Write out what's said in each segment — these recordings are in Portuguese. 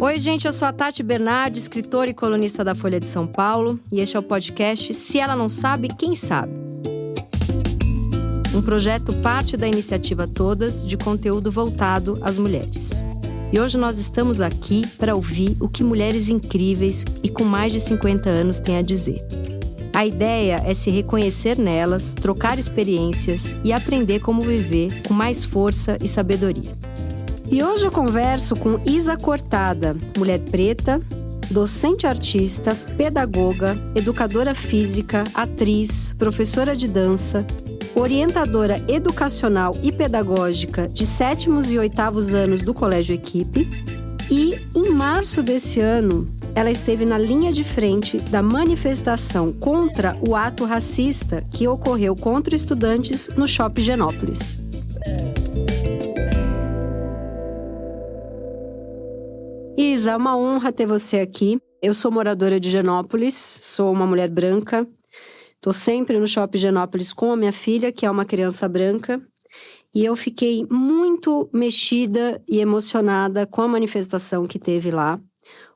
Oi, gente, eu sou a Tati Bernardi, escritora e colunista da Folha de São Paulo, e este é o podcast Se Ela Não Sabe, Quem Sabe? Um projeto parte da iniciativa Todas, de conteúdo voltado às mulheres. E hoje nós estamos aqui para ouvir o que mulheres incríveis e com mais de 50 anos têm a dizer. A ideia é se reconhecer nelas, trocar experiências e aprender como viver com mais força e sabedoria. E hoje eu converso com Isa Cortada, mulher preta, docente artista, pedagoga, educadora física, atriz, professora de dança, orientadora educacional e pedagógica de 7º e 8º anos do Colégio Equipe. E, em março desse ano, ela esteve na linha de frente da manifestação contra o ato racista que ocorreu contra estudantes no Shopping Genópolis. Isa, é uma honra ter você aqui. Eu sou moradora de Genópolis, sou uma mulher branca. Estou sempre no Shopping Genópolis com a minha filha, que é uma criança branca. E eu fiquei muito mexida e emocionada com a manifestação que teve lá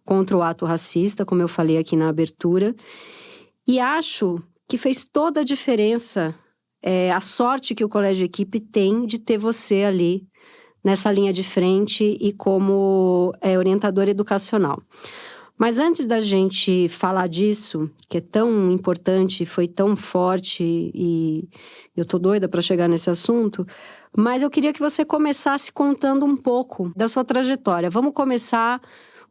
contra o ato racista, como eu falei aqui na abertura. E acho que fez toda a diferença a sorte que o Colégio Equipe tem de ter você ali nessa linha de frente e como orientadora educacional. Mas antes da gente falar disso, que é tão importante, foi tão forte e eu tô doida para chegar nesse assunto, mas eu queria que você começasse contando um pouco da sua trajetória. Vamos começar,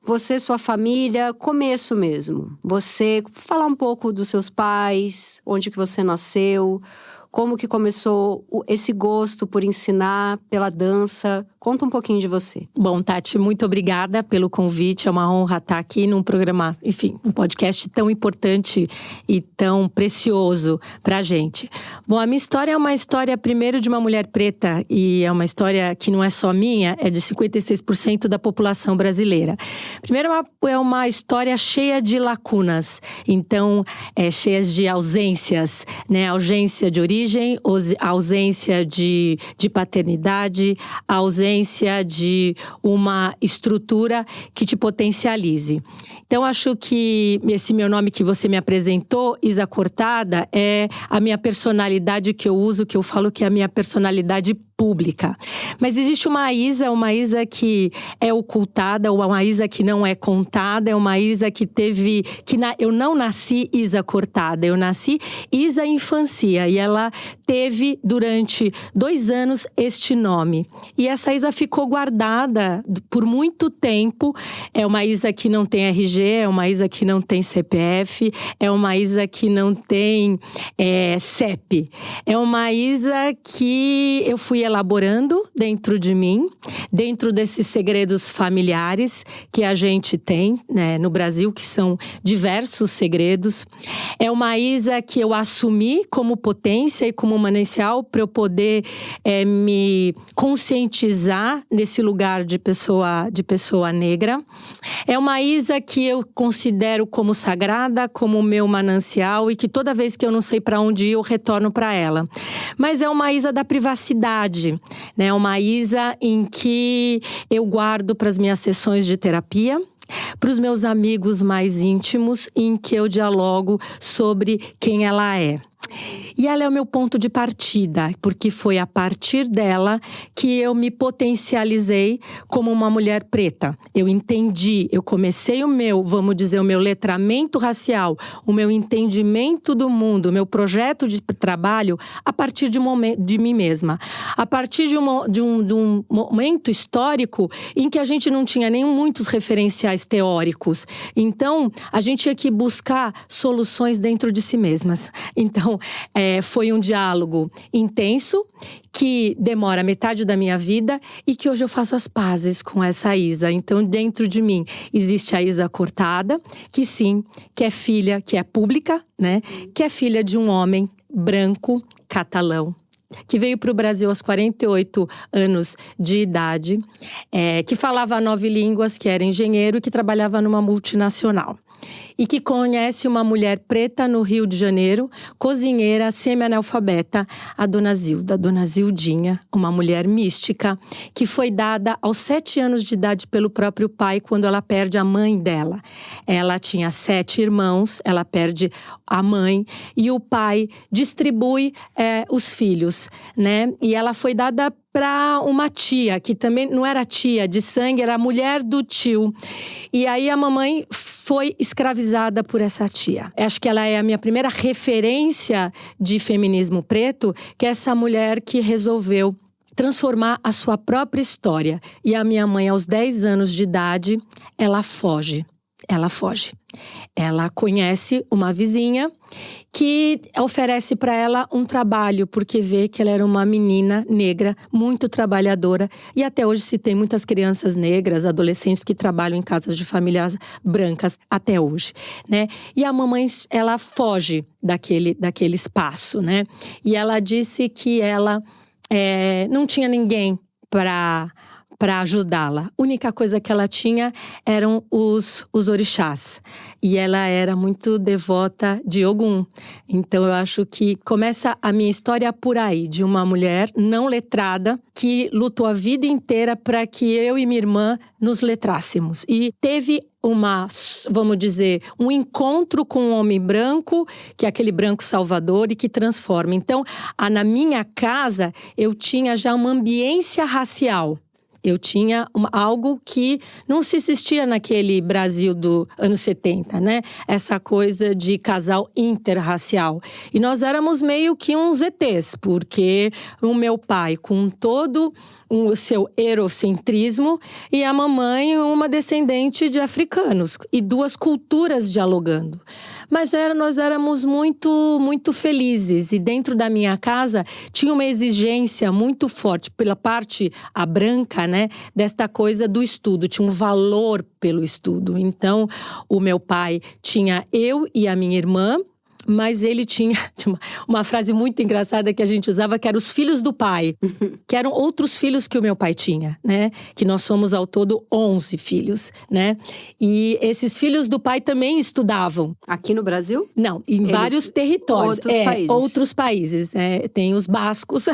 você, sua família, começo mesmo. Você falar um pouco dos seus pais, onde que você nasceu, como que começou esse gosto por ensinar, pela dança? Conta um pouquinho de você. Bom, Tati, muito obrigada pelo convite. É uma honra estar aqui num programa, enfim, um podcast tão importante e tão precioso pra gente. Bom, a minha história é uma história, primeiro, de uma mulher preta. E é uma história que não é só minha, é de 56% da população brasileira. Primeiro, é uma história cheia de lacunas. Então, cheias de ausências, né? Ausência de origem, ausência de paternidade, ausência de uma estrutura que te potencialize. Então, acho que esse meu nome que você me apresentou, Isa Cortada, é a minha personalidade que eu uso, que eu falo que é a minha personalidade pública. Mas existe uma Isa que é ocultada, uma Isa que não é contada, é uma Isa que teve... eu não nasci Isa Cortada, eu nasci Isa Infancia, e ela teve durante 2 anos este nome. E essa Isa ficou guardada por muito tempo. É uma Isa que não tem RG, é uma Isa que não tem CPF, é uma Isa que não tem CEP. É uma Isa que eu fui elaborando dentro de mim, dentro desses segredos familiares que a gente tem, né, no Brasil, que são diversos segredos. É uma Isa que eu assumi como potência e como manancial para eu poder me conscientizar nesse lugar de pessoa negra. É uma Isa que eu considero como sagrada, como meu manancial, e que toda vez que eu não sei para onde ir, eu retorno para ela. Mas é uma Isa da privacidade, né? Uma Isa em que eu guardo para as minhas sessões de terapia, para os meus amigos mais íntimos, em que eu dialogo sobre quem ela é. E ela é o meu ponto de partida, porque foi a partir dela que eu me potencializei como uma mulher preta. Eu entendi, eu comecei o meu letramento racial, o meu entendimento do mundo, o meu projeto de trabalho a partir de mim mesma. A partir de um momento histórico em que a gente não tinha nem muitos referenciais teóricos. Então, a gente tinha que buscar soluções dentro de si mesmas. Então, foi um diálogo intenso, que demora metade da minha vida e que hoje eu faço as pazes com essa Isa. Então, dentro de mim existe a Isa Cortada, que sim, que é filha, que é pública, né? Que é filha de um homem branco, catalão, que veio para o Brasil aos 48 anos de idade, que falava 9 línguas, que era engenheiro e que trabalhava numa multinacional. e que conhece uma mulher preta no Rio de Janeiro, cozinheira, semi-analfabeta, a Dona Zilda. Dona Zildinha, uma mulher mística, que foi dada aos 7 anos de idade pelo próprio pai, quando ela perde a mãe dela. Ela tinha 7 irmãos, ela perde a mãe, e o pai distribui os filhos, né? E ela foi dada para uma tia, que também não era tia de sangue, era a mulher do tio. E aí a mamãe foi escravizada por essa tia. Acho que ela é a minha primeira referência de feminismo preto, que é essa mulher que resolveu transformar a sua própria história. E a minha mãe, aos 10 anos de idade, ela foge. Ela conhece uma vizinha que oferece para ela um trabalho, porque vê que ela era uma menina negra, muito trabalhadora. E até hoje se tem muitas crianças negras, adolescentes que trabalham em casas de famílias brancas, até hoje, né? E a mamãe, ela foge daquele espaço, né? E ela disse que ela não tinha ninguém para ajudá-la. A única coisa que ela tinha eram os orixás. E ela era muito devota de Ogum. Então eu acho que começa a minha história por aí, de uma mulher não letrada que lutou a vida inteira para que eu e minha irmã nos letrássemos. E teve vamos dizer, um encontro com um homem branco, que é aquele branco salvador e que transforma. Então, na minha casa, eu tinha já uma ambiência racial. Eu tinha algo que não se existia naquele Brasil do anos 70, né? Essa coisa de casal interracial. E nós éramos meio que uns ETs, porque o meu pai, com todo o seu eurocentrismo, e a mamãe, uma descendente de africanos. E 2 culturas dialogando. Mas nós éramos muito, muito felizes. E dentro da minha casa tinha uma exigência muito forte pela parte branca, né? Desta coisa do estudo. Tinha um valor pelo estudo. Então, o meu pai tinha eu e a minha irmã. Mas ele tinha uma frase muito engraçada que a gente usava, que era os filhos do pai. Que eram outros filhos que o meu pai tinha, né? Que nós somos ao todo 11 filhos, né? E esses filhos do pai também estudavam. Aqui no Brasil? Não, em vários territórios. Outros países. Outros países. Tem os bascos,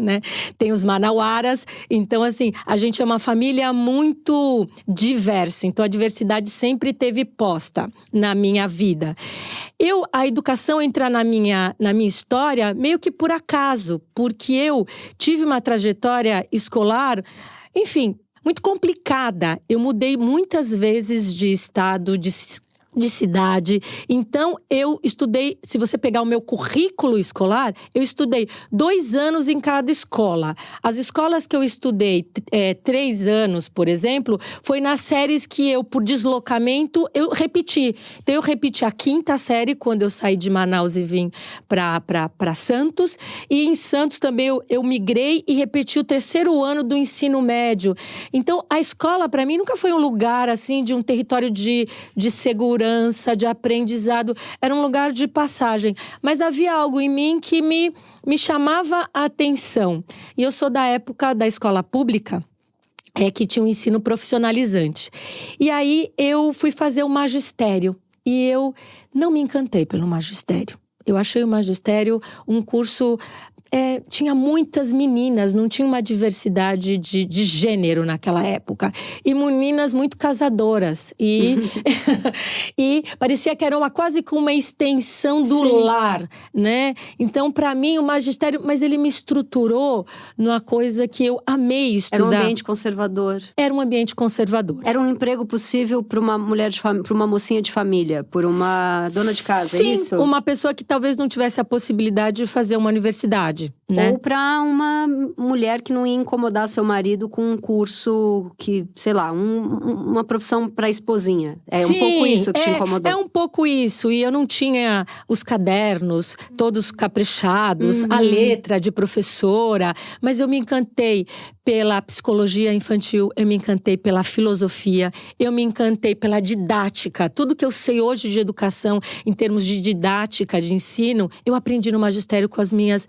né? Tem os manauaras. Então, assim, a gente é uma família muito diversa. Então, a diversidade sempre teve posta na minha vida. A educação entra na minha história meio que por acaso, porque eu tive uma trajetória escolar, enfim, muito complicada. Eu mudei muitas vezes de estado, de cidade. Então, eu estudei, se você pegar o meu currículo escolar, eu estudei 2 anos em cada escola. As escolas que eu estudei 3 anos, por exemplo, foi nas séries que eu, por deslocamento, eu repeti. Então, eu repeti a 5ª série, quando eu saí de Manaus e vim para Santos. E em Santos também eu migrei e repeti o 3º ano do ensino médio. Então, a escola, para mim, nunca foi um lugar, assim, de um território de segurança, de aprendizado, era um lugar de passagem. Mas havia algo em mim que me chamava a atenção. E eu sou da época da escola pública, que tinha um ensino profissionalizante. E aí eu fui fazer o magistério. E eu não me encantei pelo magistério. Eu achei o magistério um curso... tinha muitas meninas, não tinha uma diversidade de gênero naquela época. E meninas muito casadoras. E parecia que era quase como uma extensão do lar, né? Então, para mim, o magistério... Mas ele me estruturou numa coisa que eu amei estudar. Era um ambiente conservador. Era um ambiente conservador. Era um emprego possível para uma mulher para uma mocinha de família, por uma dona de casa, sim, é isso? Uma pessoa que talvez não tivesse a possibilidade de fazer uma universidade. Né? Ou para uma mulher que não ia incomodar seu marido com um curso que, sei lá, uma profissão para esposinha. Sim, um pouco isso que te incomodou. É um pouco isso. E eu não tinha os cadernos todos caprichados, a letra de professora. Mas eu me encantei pela psicologia infantil, eu me encantei pela filosofia, eu me encantei pela didática. Tudo que eu sei hoje de educação, em termos de didática, de ensino, eu aprendi no magistério com as minhas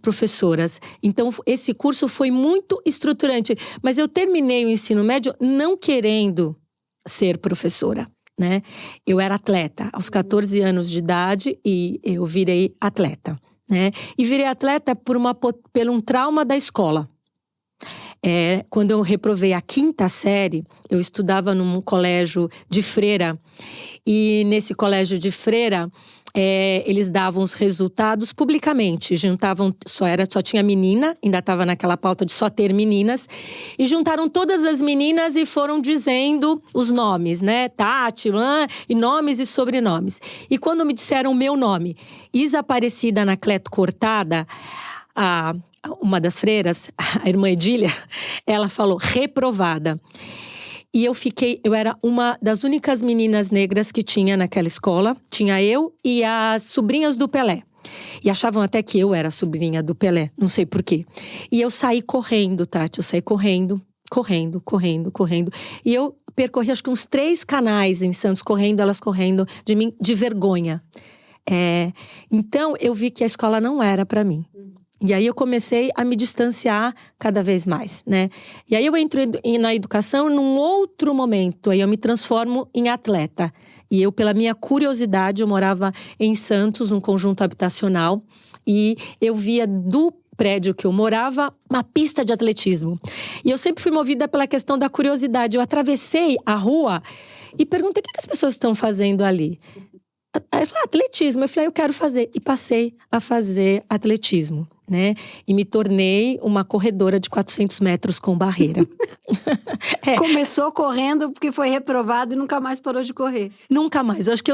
professoras. Então, esse curso foi muito estruturante. Mas eu terminei o ensino médio não querendo ser professora. né? Eu era atleta aos 14 anos de idade e eu virei atleta, né? E virei atleta por um trauma da escola. Quando eu reprovei a 5ª série, eu estudava num colégio de freira. E nesse colégio de freira, eles davam os resultados publicamente. Juntavam, só tinha menina, ainda estava naquela pauta de só ter meninas. E juntaram todas as meninas e foram dizendo os nomes, né? Tati, e nomes e sobrenomes. E quando me disseram o meu nome, Isa Aparecida Anacleto Cortada, uma das freiras, a irmã Edília, ela falou reprovada. E eu era uma das únicas meninas negras que tinha naquela escola. Tinha eu e as sobrinhas do Pelé. E achavam até que eu era a sobrinha do Pelé, não sei porquê. E eu saí correndo, Tati, eu saí correndo. E eu percorri acho que uns 3 canais em Santos correndo, elas correndo de mim, de vergonha. Então eu vi que a escola não era para mim. E aí eu comecei a me distanciar cada vez mais, né? E aí eu entro na educação num outro momento. Aí eu me transformo em atleta. E eu, pela minha curiosidade, eu morava em Santos, num conjunto habitacional. E eu via do prédio que eu morava uma pista de atletismo. E eu sempre fui movida pela questão da curiosidade. Eu atravessei a rua e perguntei o que as pessoas estão fazendo ali. Aí eu falei, atletismo. Eu falei, eu quero fazer. E passei a fazer atletismo, né? E me tornei uma corredora de 400 metros com barreira. Começou correndo porque foi reprovado e nunca mais parou de correr. Nunca mais. Eu acho que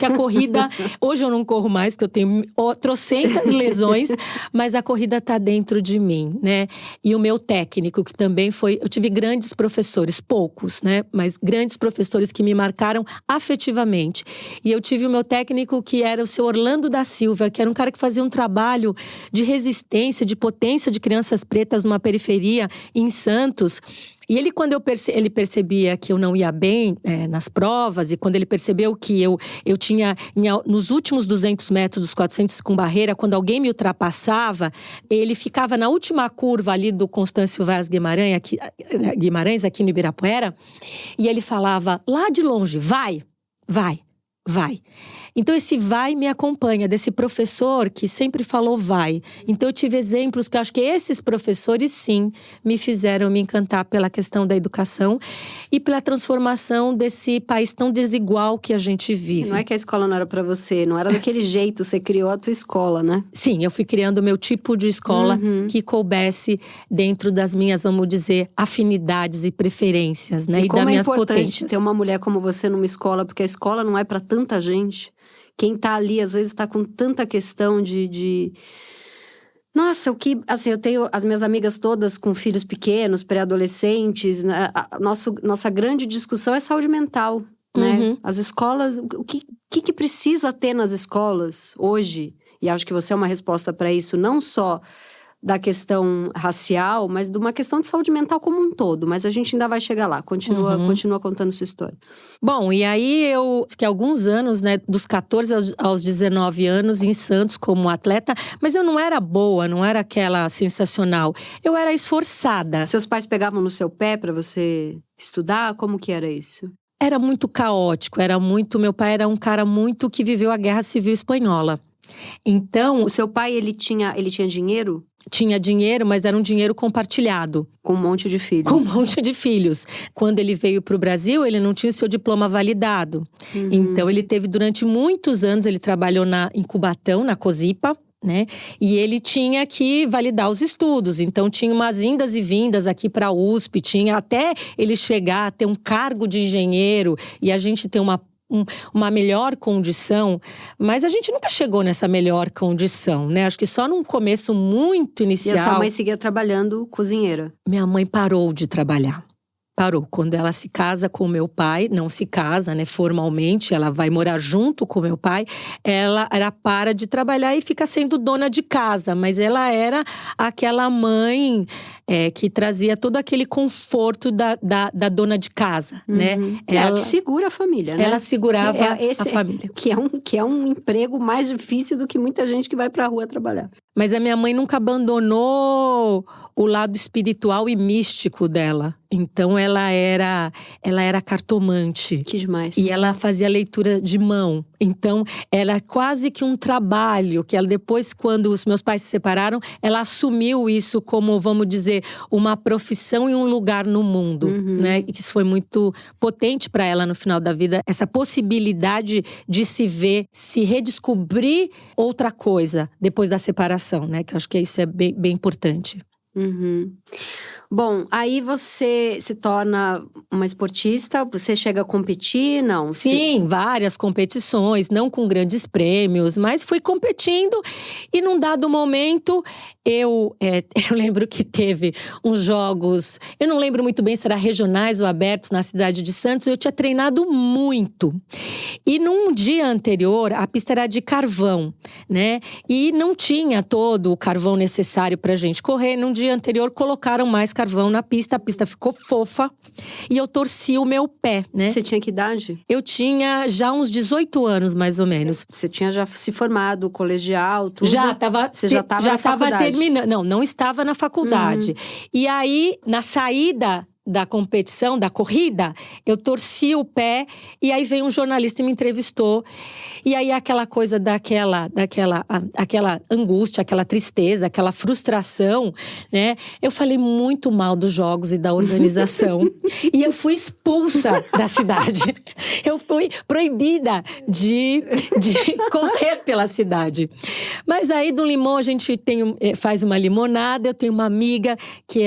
a corrida… Hoje eu não corro mais, porque eu tenho trocentas lesões. Mas a corrida tá dentro de mim, né? E o meu técnico, que também foi… Eu tive grandes professores, poucos, né? Mas grandes professores que me marcaram afetivamente. E eu tive o meu técnico que era o seu Orlando da Silva, que era um cara que fazia um trabalho de resistência, de potência de crianças pretas numa periferia em Santos. E ele, quando ele percebia que eu não ia bem nas provas, e quando ele percebeu que eu tinha, nos últimos 200 metros dos 400 com barreira, quando alguém me ultrapassava, ele ficava na última curva ali do Constâncio Vaz Guimarães, aqui no Ibirapuera, e ele falava lá de longe, vai. Então esse vai me acompanha, desse professor que sempre falou vai. Então eu tive exemplos que eu acho que esses professores sim me fizeram me encantar pela questão da educação e pela transformação desse país tão desigual que a gente vive. Não é que a escola não era pra você, não era daquele jeito, você criou a tua escola, né? Sim, eu fui criando o meu tipo de escola que coubesse dentro das minhas, vamos dizer, afinidades e preferências, né? E das minhas potências. Como é importante ter uma mulher como você numa escola, porque a escola não é pra tanta gente. Quem tá ali, às vezes, tá com tanta questão de… Nossa, eu tenho as minhas amigas todas com filhos pequenos, pré-adolescentes, né? Nossa grande discussão é saúde mental, né? As escolas, o que precisa ter nas escolas hoje? E acho que você é uma resposta para isso, não só da questão racial, mas de uma questão de saúde mental como um todo. Mas a gente ainda vai chegar lá. Continua contando sua história. Bom, e aí eu fiquei alguns anos, né, dos 14 aos 19 anos em Santos como atleta, mas eu não era boa, não era aquela sensacional. Eu era esforçada. Seus pais pegavam no seu pé para você estudar? Como que era isso? Era muito caótico, meu pai era um cara muito que viveu a Guerra Civil Espanhola. Então… O seu pai, ele tinha dinheiro? Tinha dinheiro, mas era um dinheiro compartilhado. Com um monte de filhos. Com um monte de filhos. Quando ele veio para o Brasil, ele não tinha o seu diploma validado. Então ele teve durante muitos anos, ele trabalhou em Cubatão, na Cosipa, né? E ele tinha que validar os estudos. Então tinha umas indas e vindas aqui para a USP, tinha até ele chegar a ter um cargo de engenheiro e a gente ter uma melhor condição, mas a gente nunca chegou nessa melhor condição, né? Acho que só num começo muito inicial… E a sua mãe seguia trabalhando cozinheira? Minha mãe parou de trabalhar. Parou. Quando ela se casa com meu pai, não se casa, né, formalmente, ela vai morar junto com meu pai, ela para de trabalhar e fica sendo dona de casa. Mas ela era aquela mãe que trazia todo aquele conforto da dona de casa, né? Ela que segura a família, né? Ela segurava a família. Que é um emprego mais difícil do que muita gente que vai pra rua trabalhar. Mas a minha mãe nunca abandonou o lado espiritual e místico dela. Então ela era cartomante. Que demais. E ela fazia leitura de mão. Então era quase que um trabalho que ela depois, quando os meus pais se separaram, ela assumiu isso como, vamos dizer, uma profissão e um lugar no mundo, né? E que isso foi muito potente para ela no final da vida, essa possibilidade de se ver, se redescobrir outra coisa depois da separação, né? Que eu acho que isso é bem, bem importante. Bom, aí você se torna uma esportista, você chega a competir, não? Sim, várias competições, não com grandes prêmios, mas fui competindo e num dado momento eu lembro que teve uns jogos, eu não lembro muito bem se era regionais ou abertos na cidade de Santos, eu tinha treinado muito. E num dia anterior, a pista era de carvão, né? E não tinha todo o carvão necessário pra gente correr. Num dia anterior, colocaram mais carvão na pista, a pista ficou fofa e eu torci o meu pé, né? Você tinha que idade? Eu tinha já uns 18 anos, mais ou menos. Você tinha já se formado, colegial, tudo? Você já estava na faculdade? Terminando. Não estava na faculdade. E aí, na saída da competição, da corrida, eu torci o pé e aí veio um jornalista e me entrevistou. E aí aquela coisa daquela angústia, aquela tristeza, aquela frustração, né? Eu falei muito mal dos jogos e da organização. E eu fui expulsa da cidade. Eu fui proibida de correr pela cidade. Mas aí do limão a gente faz uma limonada. Eu tenho uma amiga que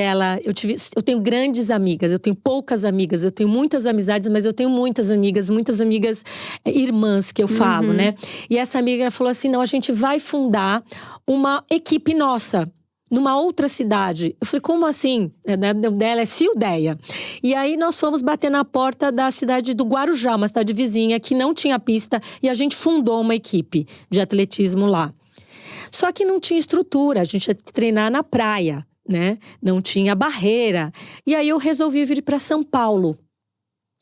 eu tenho grandes amigas, eu tenho poucas amigas, eu tenho muitas amizades, mas eu tenho muitas amigas irmãs que eu falo, né? E essa amiga falou assim, não, a gente vai fundar uma equipe nossa numa outra cidade. Eu falei, como assim? O nome dela é Cildeia. E aí nós fomos bater na porta da cidade do Guarujá, uma cidade vizinha que não tinha pista, e a gente fundou uma equipe de atletismo lá. Só que não tinha estrutura, a gente ia treinar na praia, né? Não tinha barreira. E aí eu resolvi vir para São Paulo,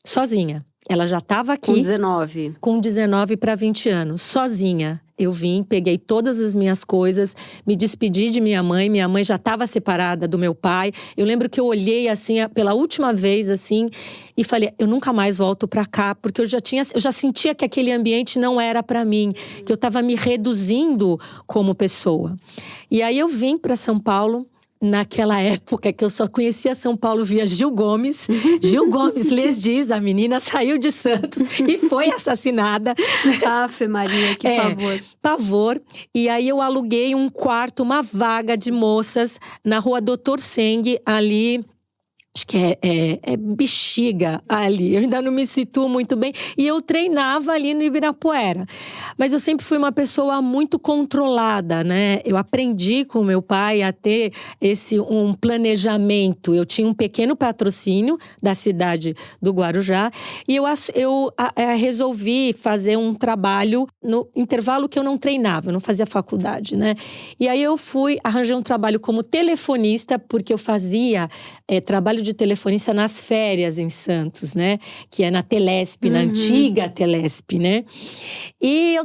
sozinha. Ela já estava aqui. Com 19. Com 19 para 20 anos, sozinha. Eu vim, peguei todas as minhas coisas, me despedi de minha mãe já estava separada do meu pai. Eu lembro que eu olhei assim, pela última vez assim, e falei, eu nunca mais volto para cá, porque eu já sentia que aquele ambiente não era para mim, que eu estava me reduzindo como pessoa. E aí eu vim para São Paulo. Naquela época que eu só conhecia São Paulo via Gil Gomes. Gil Gomes lhes diz, a menina saiu de Santos e foi assassinada. Afe Maria, que pavor. Pavor. E aí eu aluguei um quarto, uma vaga de moças na rua Doutor Seng, ali... Acho que é Bexiga ali, eu ainda não me situo muito bem. E eu treinava ali no Ibirapuera. Mas eu sempre fui uma pessoa muito controlada, né? Eu aprendi com meu pai a ter um planejamento. Eu tinha um pequeno patrocínio da cidade do Guarujá. E eu resolvi fazer um trabalho no intervalo que eu não treinava, eu não fazia faculdade, né? E aí eu arranjei um trabalho como telefonista, porque eu fazia trabalho de telefonista nas férias em Santos, né? Que é na Telesp, na antiga Telesp, né? E eu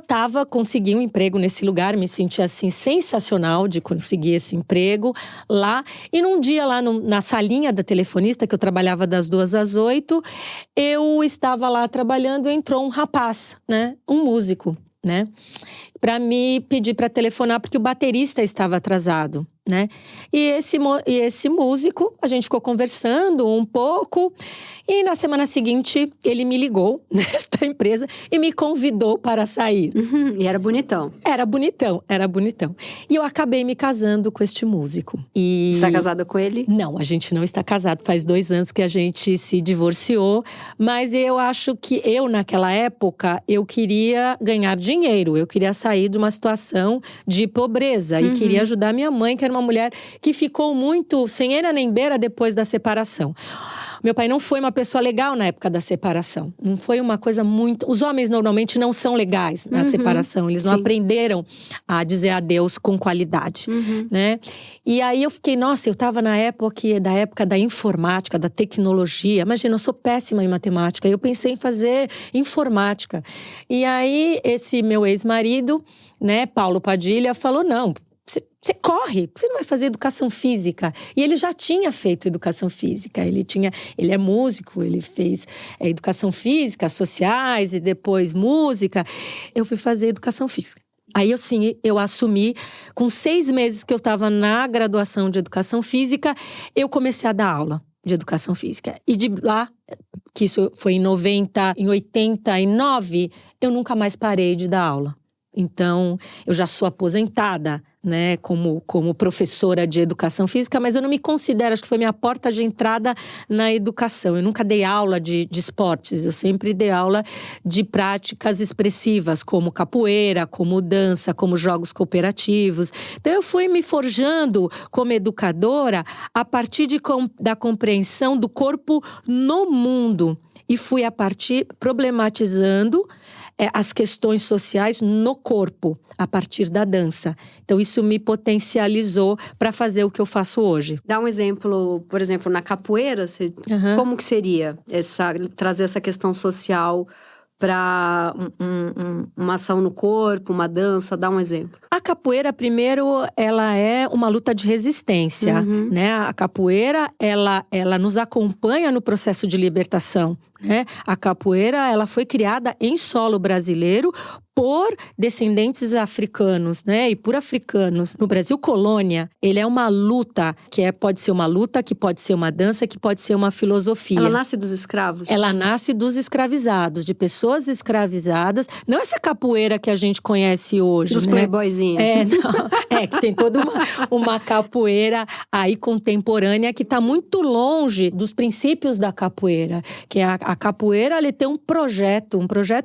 consegui um emprego nesse lugar, me senti assim sensacional de conseguir esse emprego lá. E num dia lá na salinha da telefonista, que eu trabalhava das 2 às 8, eu estava lá trabalhando, entrou um rapaz, né? Um músico, né? Para me pedir para telefonar, porque o baterista estava atrasado, né? E esse músico, a gente ficou conversando um pouco. E na semana seguinte, ele me ligou nesta empresa e me convidou para sair. E era bonitão. Era bonitão. E eu acabei me casando com este músico. Você está casada com ele? Não, a gente não está casado. Faz 2 anos que a gente se divorciou. Mas eu acho que naquela época, eu queria ganhar dinheiro. Eu queria sair de uma situação de pobreza. E queria ajudar minha mãe, que era uma mulher que ficou muito sem eira nem beira depois da separação. Meu pai não foi uma pessoa legal na época da separação. Não foi uma coisa muito... Os homens normalmente não são legais na separação. Eles não aprenderam a dizer adeus com qualidade, né? E aí eu fiquei... Nossa, eu estava na época da informática, da tecnologia. Imagina, eu sou péssima em matemática. Eu pensei em fazer informática. E aí, esse meu ex-marido, né, Paulo Padilha, falou, não... você corre, por que você não vai fazer educação física? E ele já tinha feito educação física, ele é músico, ele fez educação física, sociais e depois música. Eu fui fazer educação física. Aí, eu assumi, com 6 meses que eu estava na graduação de educação física, eu comecei a dar aula de educação física. E de lá, que isso foi em 89, eu nunca mais parei de dar aula. Então, eu já sou aposentada, né, como professora de educação física, mas eu não me considero, acho que foi minha porta de entrada na educação. Eu nunca dei aula de esportes, eu sempre dei aula de práticas expressivas, como capoeira, como dança, como jogos cooperativos. Então, eu fui me forjando como educadora a partir da compreensão do corpo no mundo. E fui problematizando as questões sociais no corpo, a partir da dança. Então, isso me potencializou para fazer o que eu faço hoje. Dá um exemplo, por exemplo, na capoeira, como que seria trazer essa questão social para uma ação no corpo, uma dança? Dá um exemplo. A capoeira, primeiro, ela é uma luta de resistência, né? A capoeira, ela nos acompanha no processo de libertação, né? A capoeira, ela foi criada em solo brasileiro por descendentes africanos, né? E por africanos. No Brasil colônia, ele é uma luta, pode ser uma luta, que pode ser uma dança, que pode ser uma filosofia. Ela nasce dos escravos? Ela nasce dos escravizados, de pessoas escravizadas. Não essa capoeira que a gente conhece hoje, dos playboyzinhos. Que tem toda uma capoeira aí contemporânea que está muito longe dos princípios da capoeira. Que a capoeira, ele tem um projeto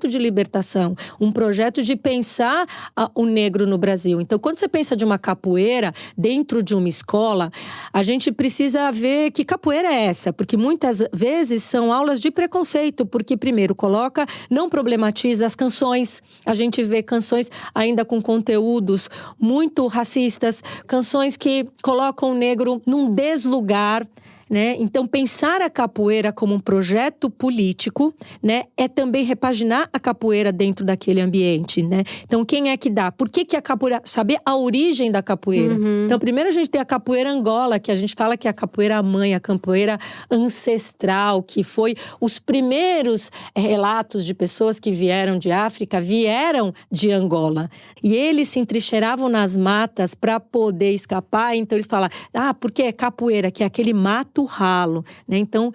de libertação, um projeto de pensar o negro no Brasil. Então, quando você pensa de uma capoeira dentro de uma escola, a gente precisa ver que capoeira é essa, porque muitas vezes são aulas de preconceito, porque primeiro não problematiza as canções. A gente vê canções ainda com conteúdos muito racistas, canções que colocam o negro num deslugar, né? Então, pensar a capoeira como um projeto político, né, é também repaginar a capoeira dentro daquele ambiente, né? Então, quem é que dá? Por que a capoeira? Saber a origem da capoeira. Então, primeiro a gente tem a capoeira Angola, que a gente fala que é a capoeira mãe, a capoeira ancestral, que foi os primeiros relatos de pessoas que vieram de África, vieram de Angola. E eles se entrincheiravam nas matas para poder escapar. Então, eles falam, porque é capoeira, que é aquele mato ralo, né? Então,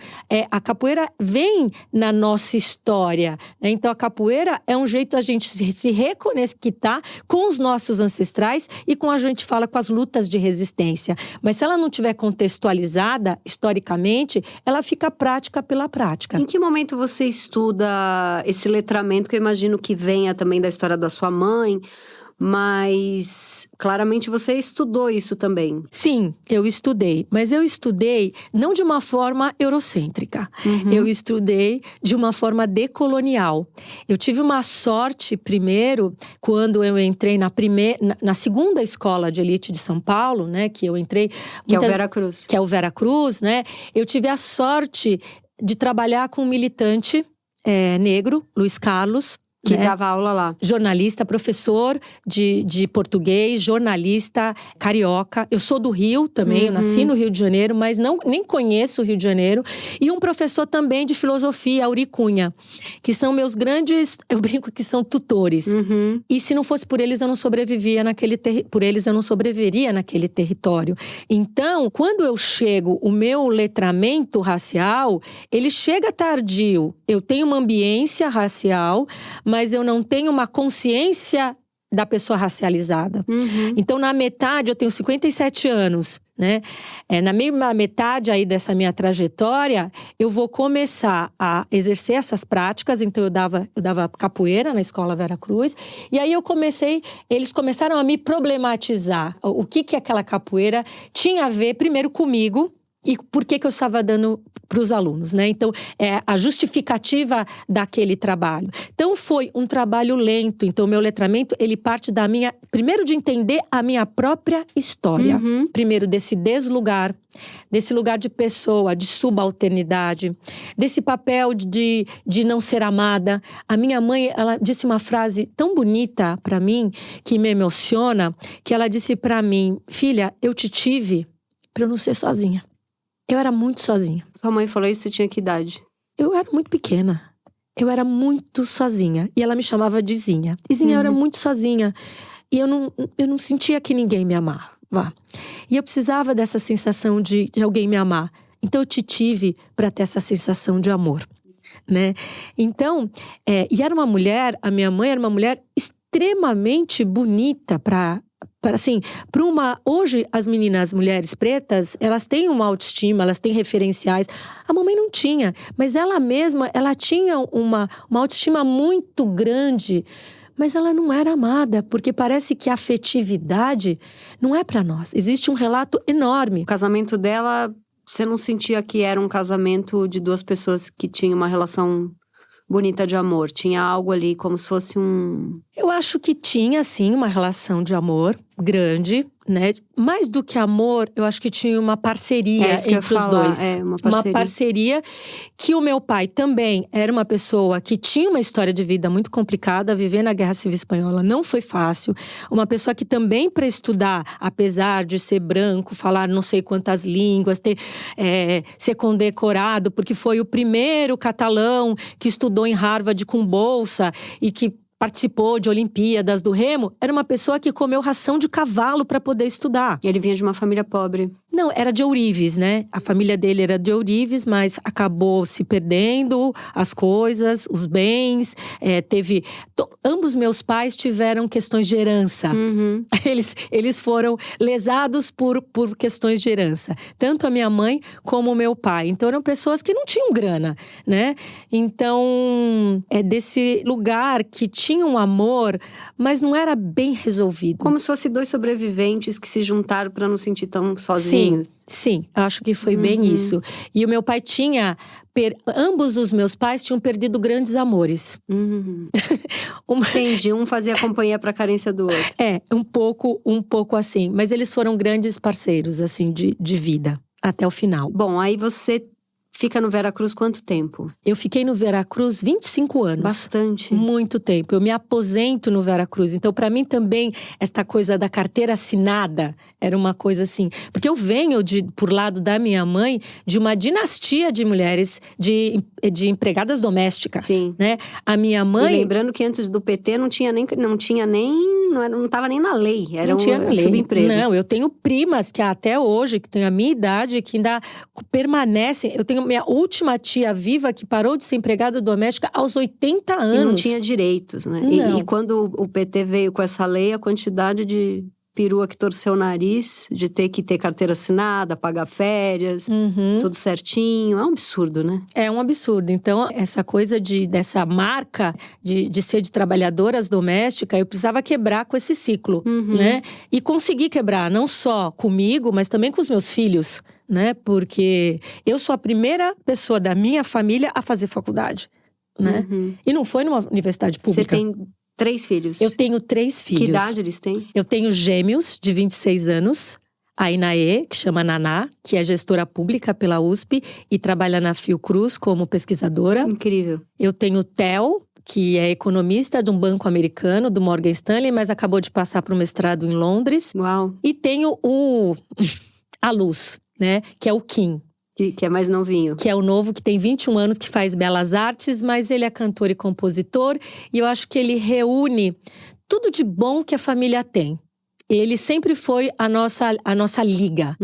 a capoeira vem na nossa história, né? Então, a capoeira é um jeito a gente se reconectar com os nossos ancestrais e a gente fala com as lutas de resistência. Mas se ela não tiver contextualizada historicamente, ela fica prática pela prática. Em que momento você estuda esse letramento, que eu imagino que venha também da história da sua mãe, mas claramente você estudou isso também. Sim, eu estudei. Mas eu estudei não de uma forma eurocêntrica. Eu estudei de uma forma decolonial. Eu tive uma sorte, primeiro, quando eu entrei na segunda escola de elite de São Paulo, né? Que eu entrei... Que é o Vera Cruz. Que é o Vera Cruz, né? Eu tive a sorte de trabalhar com um militante negro, Luiz Carlos, que dava aula lá. Jornalista, professor de português, jornalista, carioca. Eu sou do Rio também, eu nasci no Rio de Janeiro, mas nem conheço o Rio de Janeiro. E um professor também de filosofia, Auri Cunha, que são meus grandes, eu brinco que são tutores. E se não fosse por eles, eu não sobreviveria naquele território. Então, quando eu chego, o meu letramento racial, ele chega tardio. Eu tenho uma ambiência racial, mas eu não tenho uma consciência da pessoa racializada. Então, na metade, eu tenho 57 anos, né? Na mesma metade aí dessa minha trajetória, eu vou começar a exercer essas práticas. Então, eu dava capoeira na Escola Vera Cruz. E aí, eles começaram a me problematizar. O que aquela capoeira tinha a ver, primeiro, comigo, e por que eu estava dando para os alunos, né? Então, é a justificativa daquele trabalho. Então, foi um trabalho lento. Então, o meu letramento, ele parte primeiro de entender a minha própria história. Primeiro, desse deslugar, desse lugar de pessoa, de subalternidade, desse papel de não ser amada. A minha mãe, ela disse uma frase tão bonita para mim, que me emociona, que ela disse para mim: filha, eu te tive para eu não ser sozinha. Eu era muito sozinha. Sua mãe falou isso, você tinha que idade? Eu era muito pequena. Eu era muito sozinha. E ela me chamava de Zinha. E Zinha, eu era muito sozinha. E eu não sentia que ninguém me amava. E eu precisava dessa sensação de alguém me amar. Então eu te tive para ter essa sensação de amor, né? Então, e era uma mulher, a minha mãe era uma mulher extremamente bonita hoje as meninas, mulheres pretas, elas têm uma autoestima, elas têm referenciais. A mamãe não tinha, mas ela mesma, ela tinha uma autoestima muito grande, mas ela não era amada, porque parece que a afetividade não é para nós. Existe um relato enorme. O casamento dela, você não sentia que era um casamento de duas pessoas que tinham uma relação bonita de amor? Tinha algo ali como se fosse Eu acho que tinha, sim, uma relação de amor grande, né? Mais do que amor, eu acho que tinha uma parceria entre os dois. Uma parceria que o meu pai também era uma pessoa que tinha uma história de vida muito complicada. Viver na Guerra Civil Espanhola não foi fácil. Uma pessoa que também, para estudar, apesar de ser branco, falar não sei quantas línguas, ser condecorado, porque foi o primeiro catalão que estudou em Harvard com bolsa e que participou de Olimpíadas do Remo, era uma pessoa que comeu ração de cavalo para poder estudar. E ele vinha de uma família pobre? Não, era de Ourives, né? A família dele era de Ourives, mas acabou se perdendo as coisas, os bens. Ambos meus pais tiveram questões de herança. Eles foram lesados por questões de herança. Tanto a minha mãe como o meu pai. Então, eram pessoas que não tinham grana, né? Então, é desse lugar que tinha um amor, mas não era bem resolvido. Como se fossem dois sobreviventes que se juntaram para não sentir tão sozinhos. Sim, eu acho que foi bem isso. E o meu pai ambos os meus pais tinham perdido grandes amores. Entendi, um fazia companhia para a carência do outro. Um pouco assim. Mas eles foram grandes parceiros, assim, de vida, até o final. Bom, aí você fica no Veracruz quanto tempo? Eu fiquei no Veracruz 25 anos. Bastante. Muito tempo. Eu me aposento no Veracruz. Então, para mim também, esta coisa da carteira assinada era uma coisa assim. Porque eu venho, por lado da minha mãe, de uma dinastia de mulheres, de empregadas domésticas. Sim. Né? A minha mãe… E lembrando que antes do PT não estava nem na lei. Era um subemprego. Não, eu tenho primas que até hoje, que têm a minha idade, que ainda permanecem. Eu tenho minha última tia viva que parou de ser empregada doméstica aos 80 anos. E não tinha direitos, né? E quando o PT veio com essa lei, a quantidade de perua que torceu o nariz, de ter que ter carteira assinada, pagar férias, tudo certinho. É um absurdo, né? É um absurdo. Então, essa coisa dessa marca de ser de trabalhadoras domésticas, eu precisava quebrar com esse ciclo, né? E consegui quebrar, não só comigo, mas também com os meus filhos, né? Porque eu sou a primeira pessoa da minha família a fazer faculdade, né? E não foi numa universidade pública. Você tem 3 filhos? Eu tenho 3 filhos. Que idade eles têm? Eu tenho gêmeos de 26 anos. A Inaê, que chama Naná, que é gestora pública pela USP e trabalha na Fiocruz como pesquisadora. Incrível. Eu tenho o Theo, que é economista de um banco americano, do Morgan Stanley, mas acabou de passar para o mestrado em Londres. Uau! E tenho a Luz, né? Que é o Kim. Que é mais novinho. Que é o novo, que tem 21 anos, que faz belas artes, mas ele é cantor e compositor. E eu acho que ele reúne tudo de bom que a família tem. Ele sempre foi a nossa liga.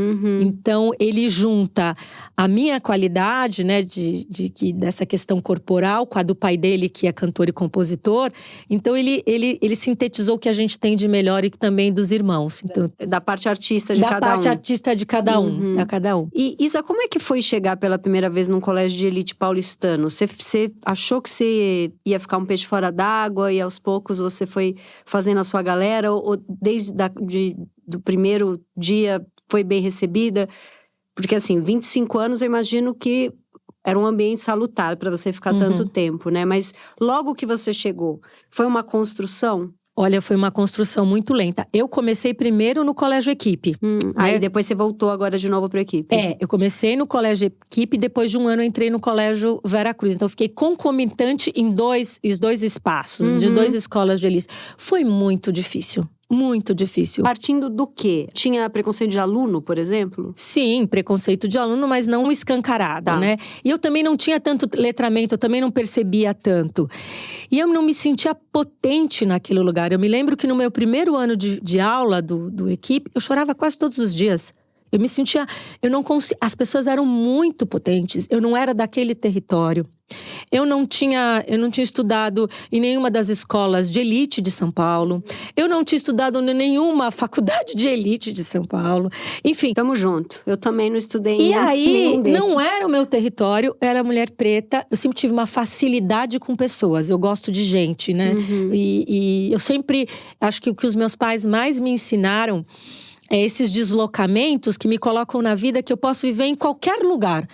Então, ele junta a minha qualidade, né, dessa questão corporal, com a do pai dele, que é cantor e compositor. Então, ele sintetizou o que a gente tem de melhor e também dos irmãos. Então, da parte artista de cada um. Da parte artista de cada um. Da cada um. E, Isa, como é que foi chegar pela primeira vez num colégio de elite paulistano? Você achou que você ia ficar um peixe fora d'água e aos poucos você foi fazendo a sua galera? Ou desde do primeiro dia foi bem recebida? Porque assim, 25 anos eu imagino que era um ambiente salutar para você ficar tanto tempo, né? Mas logo que você chegou, foi uma construção? Olha, foi uma construção muito lenta. Eu comecei primeiro no Colégio Equipe. Aí depois você voltou agora de novo para a Equipe. Eu comecei no Colégio Equipe, depois de um ano eu entrei no Colégio Vera Cruz. Então eu fiquei concomitante em dois espaços, de 2 escolas de elite. Foi muito difícil. Muito difícil. Partindo do quê? Tinha preconceito de aluno, por exemplo? Sim, preconceito de aluno, mas não escancarado, né? E eu também não tinha tanto letramento, eu também não percebia tanto. E eu não me sentia potente naquele lugar. Eu me lembro que no meu primeiro ano de aula do Equipe, eu chorava quase todos os dias. Eu me sentia… as pessoas eram muito potentes, eu não era daquele território. Eu não tinha estudado em nenhuma das escolas de elite de São Paulo. Eu não tinha estudado em nenhuma faculdade de elite de São Paulo. Enfim. Tamo junto. Eu também não estudei em nenhum desses. E aí, não era o meu território, era mulher preta. Eu sempre tive uma facilidade com pessoas. Eu gosto de gente, né? E eu sempre… Acho que o que os meus pais mais me ensinaram é esses deslocamentos que me colocam na vida que eu posso viver em qualquer lugar.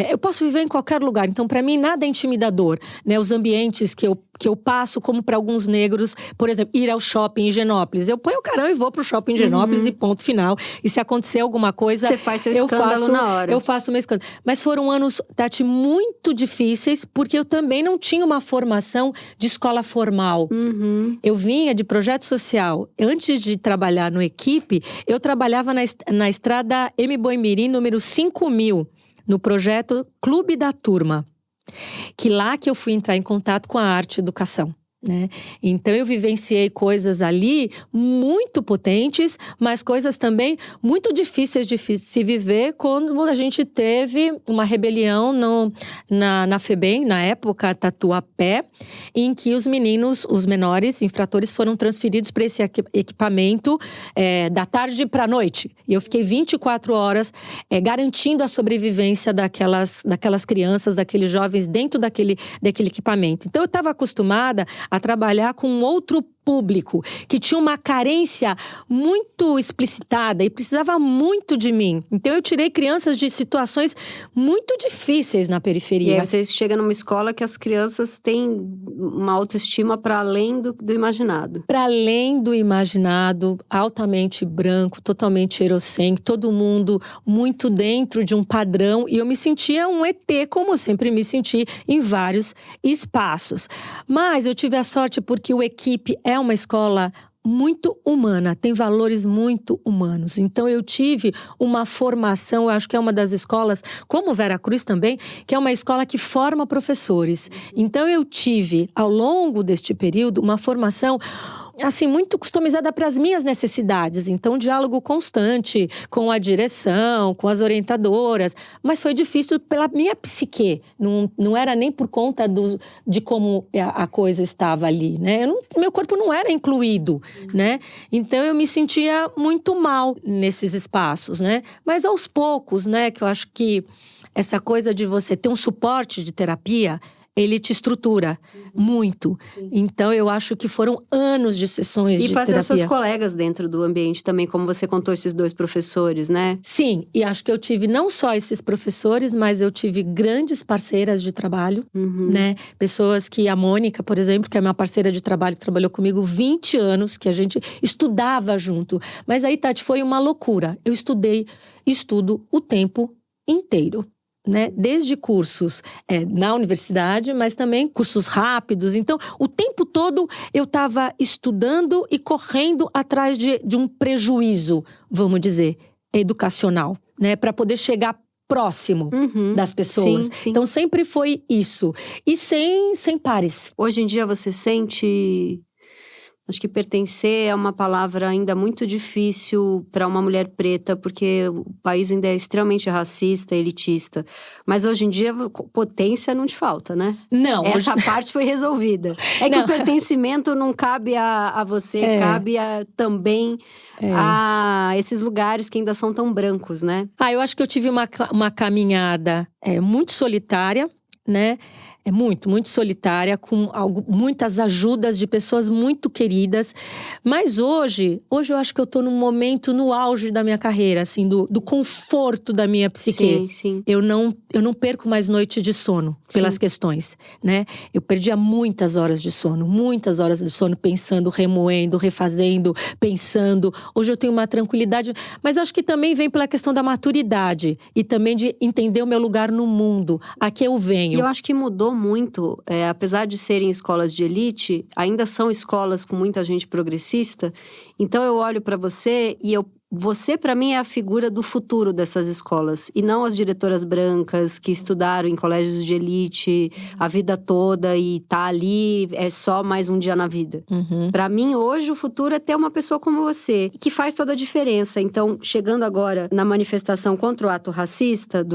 Eu posso viver em qualquer lugar, então para mim nada é intimidador, né? Os ambientes que eu passo, como para alguns negros, por exemplo, ir ao shopping em Higienópolis. Eu ponho o carão e vou pro shopping em Higienópolis e ponto final. E se acontecer alguma coisa… Você faz seu escândalo na hora. Eu faço meu escândalo. Mas foram anos, Tati, muito difíceis, porque eu também não tinha uma formação de escola formal. Eu vinha de projeto social. Antes de trabalhar no Equipe, eu trabalhava na estrada M. Boimirim, número 5000. No projeto Clube da Turma, que lá que eu fui entrar em contato com a arte e educação, né? Então eu vivenciei coisas ali muito potentes, mas coisas também muito difíceis de se viver quando a gente teve uma rebelião na FEBEM, na época Tatuapé, em que os meninos, os menores infratores, foram transferidos para esse equipamento da tarde para a noite. E eu fiquei 24 horas garantindo a sobrevivência daquelas crianças, daqueles jovens dentro daquele equipamento. Então eu estava acostumada a trabalhar com um outro público, que tinha uma carência muito explicitada e precisava muito de mim. Então eu tirei crianças de situações muito difíceis na periferia. E aí você chega numa escola que as crianças têm uma autoestima para além do imaginado. Para além do imaginado, altamente branco, totalmente eurocêntrico, todo mundo muito dentro de um padrão. E eu me sentia um ET, como eu sempre me senti em vários espaços. Mas eu tive a sorte porque o Equipe é uma escola muito humana, tem valores muito humanos. Então eu tive uma formação, eu acho que é uma das escolas, como Vera Cruz também, que é uma escola que forma professores. Então eu tive, ao longo deste período, uma formação assim, muito customizada para as minhas necessidades. Então, diálogo constante com a direção, com as orientadoras. Mas foi difícil pela minha psique. Não era nem por conta de como a coisa estava ali, né? Meu corpo não era incluído, né? Então, eu me sentia muito mal nesses espaços, né? Mas aos poucos, né? Que eu acho que essa coisa de você ter um suporte de terapia… ele te estrutura muito. Sim. Então, eu acho que foram anos de sessões de terapia. E fazer seus colegas dentro do ambiente também, como você contou, esses 2 professores, né? Sim, e acho que eu tive não só esses professores, mas eu tive grandes parceiras de trabalho, né? Pessoas que… A Mônica, por exemplo, que é minha parceira de trabalho, que trabalhou comigo 20 anos, que a gente estudava junto. Mas aí, Tati, foi uma loucura. Eu estudo o tempo inteiro. Né? Desde cursos na universidade, mas também cursos rápidos. Então, o tempo todo eu estava estudando e correndo atrás de um prejuízo, vamos dizer, educacional, né? Para poder chegar próximo das pessoas. Sim, sim. Então, sempre foi isso. E sem pares. Hoje em dia você sente… Acho que pertencer é uma palavra ainda muito difícil para uma mulher preta, porque o país ainda é extremamente racista, elitista. Mas hoje em dia, potência não te falta, né? Não. Essa parte foi resolvida. É que o pertencimento não cabe a você, cabe também a esses lugares que ainda são tão brancos, né? Eu acho que eu tive uma caminhada muito solitária, né? É muito, muito solitária, com muitas ajudas de pessoas muito queridas. Mas hoje eu acho que eu tô num momento, no auge da minha carreira, assim, do conforto da minha psique. Sim. Eu não perco mais noite de sono pelas questões, né? Eu perdia muitas horas de sono pensando, remoendo, refazendo, pensando. Hoje eu tenho uma tranquilidade, mas acho que também vem pela questão da maturidade e também de entender o meu lugar no mundo, a que eu venho. E eu acho que mudou muito, apesar de serem escolas de elite, ainda são escolas com muita gente progressista. Então eu olho para você e você, para mim, é a figura do futuro dessas escolas. E não as diretoras brancas que estudaram em colégios de elite a vida toda e tá ali, é só mais um dia na vida. Para mim, hoje, o futuro é ter uma pessoa como você, que faz toda a diferença. Então, chegando agora na manifestação contra o ato racista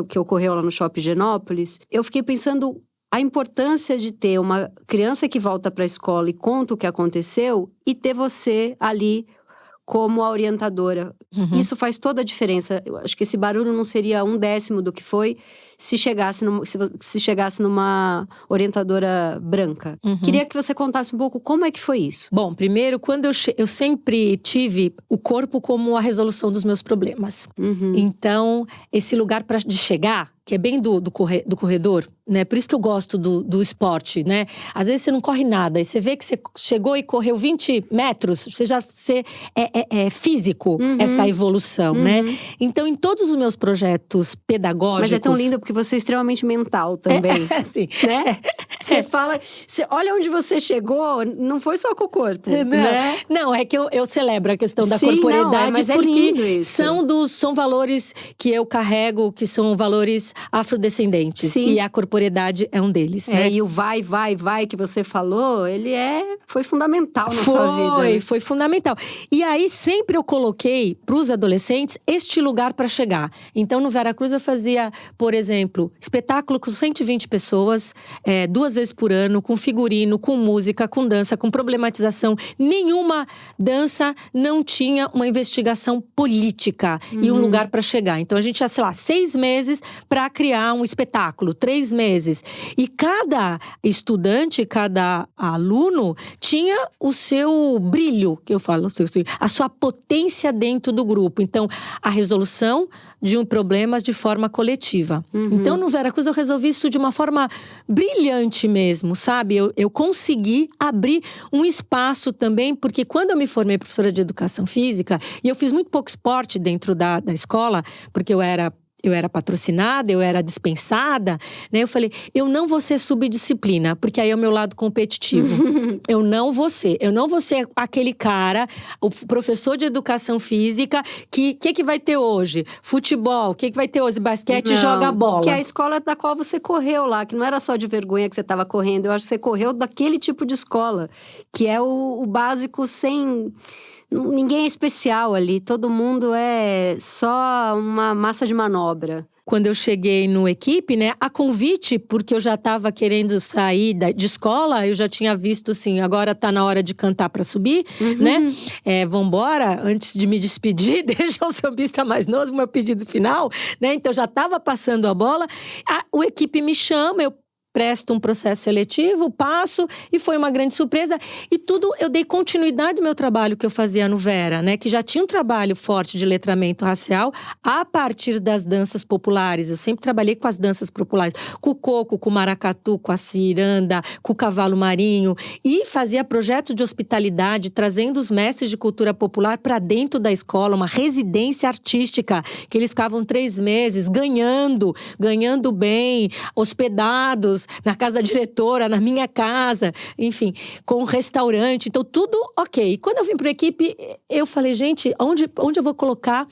que ocorreu lá no Shopping Higienópolis, eu fiquei pensando a importância de ter uma criança que volta para a escola e conta o que aconteceu e ter você ali como a orientadora. Isso faz toda a diferença. Eu acho que esse barulho não seria 1/10 do que foi se chegasse numa orientadora branca. Queria que você contasse um pouco como é que foi isso. Bom, primeiro, quando eu sempre tive o corpo como a resolução dos meus problemas. Então, esse lugar de chegar, que é bem do corredor, né? Por isso que eu gosto do esporte, né? Às vezes você não corre nada, e você vê que você chegou e correu 20 metros, é físico essa evolução, né? Então, em todos os meus projetos pedagógicos… Mas é tão lindo porque você é extremamente mental também, sim. né? Você fala… olha onde você chegou, não foi só com o corpo, né? Não, é que eu celebro a questão da Sim, corporeidade, mas porque isso. são valores que eu carrego, que são valores afrodescendentes. Sim. E a corporeidade é um deles, né? E o vai que você falou, foi fundamental na sua vida. Né? Foi fundamental. E aí, sempre eu coloquei para os adolescentes este lugar para chegar. Então, no Veracruz, eu fazia, por exemplo, espetáculo com 120 pessoas, 2 vezes por ano, com figurino, com música, com dança, com problematização. Nenhuma dança não tinha uma investigação política e um lugar para chegar. Então, a gente tinha, 6 meses para criar um espetáculo, 3 meses. E cada estudante, cada aluno tinha o seu brilho, que eu falo, a sua potência dentro do grupo. Então, a resolução de um problema de forma coletiva. Então, no Veracruz, eu resolvi isso de uma forma brilhante mesmo, sabe? Eu consegui abrir um espaço também, porque quando eu me formei professora de educação física, e eu fiz muito pouco esporte dentro da escola, porque eu era patrocinada, eu era dispensada, né? Eu falei, eu não vou ser subdisciplina, porque aí é o meu lado competitivo. Eu não vou ser aquele cara, o professor de educação física, que vai ter hoje? Futebol, o que vai ter hoje? Basquete, joga bola. Que é a escola da qual você correu lá, que não era só de vergonha que você estava correndo, eu acho que você correu daquele tipo de escola, que é o básico sem… Ninguém é especial ali, todo mundo é só uma massa de manobra. Quando eu cheguei no equipe, né, a convite, porque eu já estava querendo sair de escola, eu já tinha visto assim, agora tá na hora de cantar para subir, né? Vambora, antes de me despedir, deixa o sambista mais novo, meu pedido final, né? Então já estava passando a bola, o equipe me chama, eu presto um processo seletivo, passo, e foi uma grande surpresa. E tudo, eu dei continuidade ao meu trabalho que eu fazia no Vera, né? Que já tinha um trabalho forte de letramento racial a partir das danças populares. Eu sempre trabalhei com as danças populares. Com o coco, com o maracatu, com a ciranda, com o cavalo marinho. E fazia projetos de hospitalidade, trazendo os mestres de cultura popular para dentro da escola. Uma residência artística, que eles ficavam 3 meses ganhando bem, hospedados, na casa da diretora, na minha casa, enfim, com um restaurante, então tudo ok. E quando eu vim para a equipe, eu falei, gente, onde eu vou colocar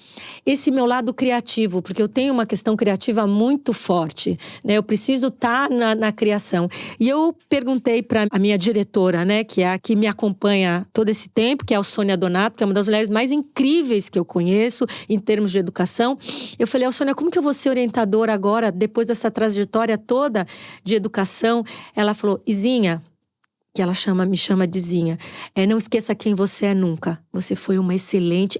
esse meu lado criativo? Porque eu tenho uma questão criativa muito forte, né? Eu preciso estar na criação. E eu perguntei para a minha diretora, né, que é a que me acompanha todo esse tempo, que é a Sônia Donato, que é uma das mulheres mais incríveis que eu conheço em termos de educação. Eu falei, Sônia, como que eu vou ser orientadora agora, depois dessa trajetória toda de educação? Ela falou, Izinha, que ela me chama de Zinha. Não esqueça quem você é nunca. Você foi uma excelente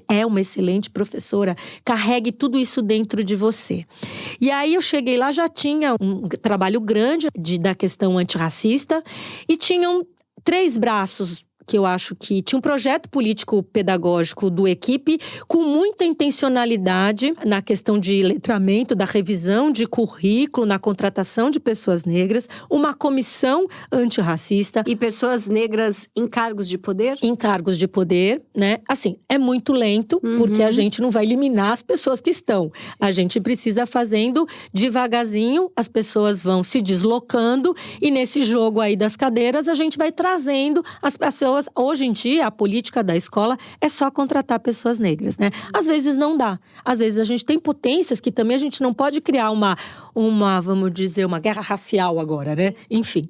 professora. Carregue tudo isso dentro de você. E aí eu cheguei lá, já tinha um trabalho grande da questão antirracista. E tinham 3 braços que eu acho que tinha um projeto político-pedagógico do equipe com muita intencionalidade na questão de letramento, da revisão de currículo, na contratação de pessoas negras, uma comissão antirracista. E pessoas negras em cargos de poder? Em cargos de poder, né? Assim, é muito lento, porque a gente não vai eliminar as pessoas que estão. A gente precisa fazendo devagarzinho, as pessoas vão se deslocando e nesse jogo aí das cadeiras a gente vai trazendo as pessoas. Hoje em dia, a política da escola é só contratar pessoas negras, né? Às vezes não dá. Às vezes a gente tem potências que também a gente não pode criar uma vamos dizer, uma guerra racial agora, né? Enfim.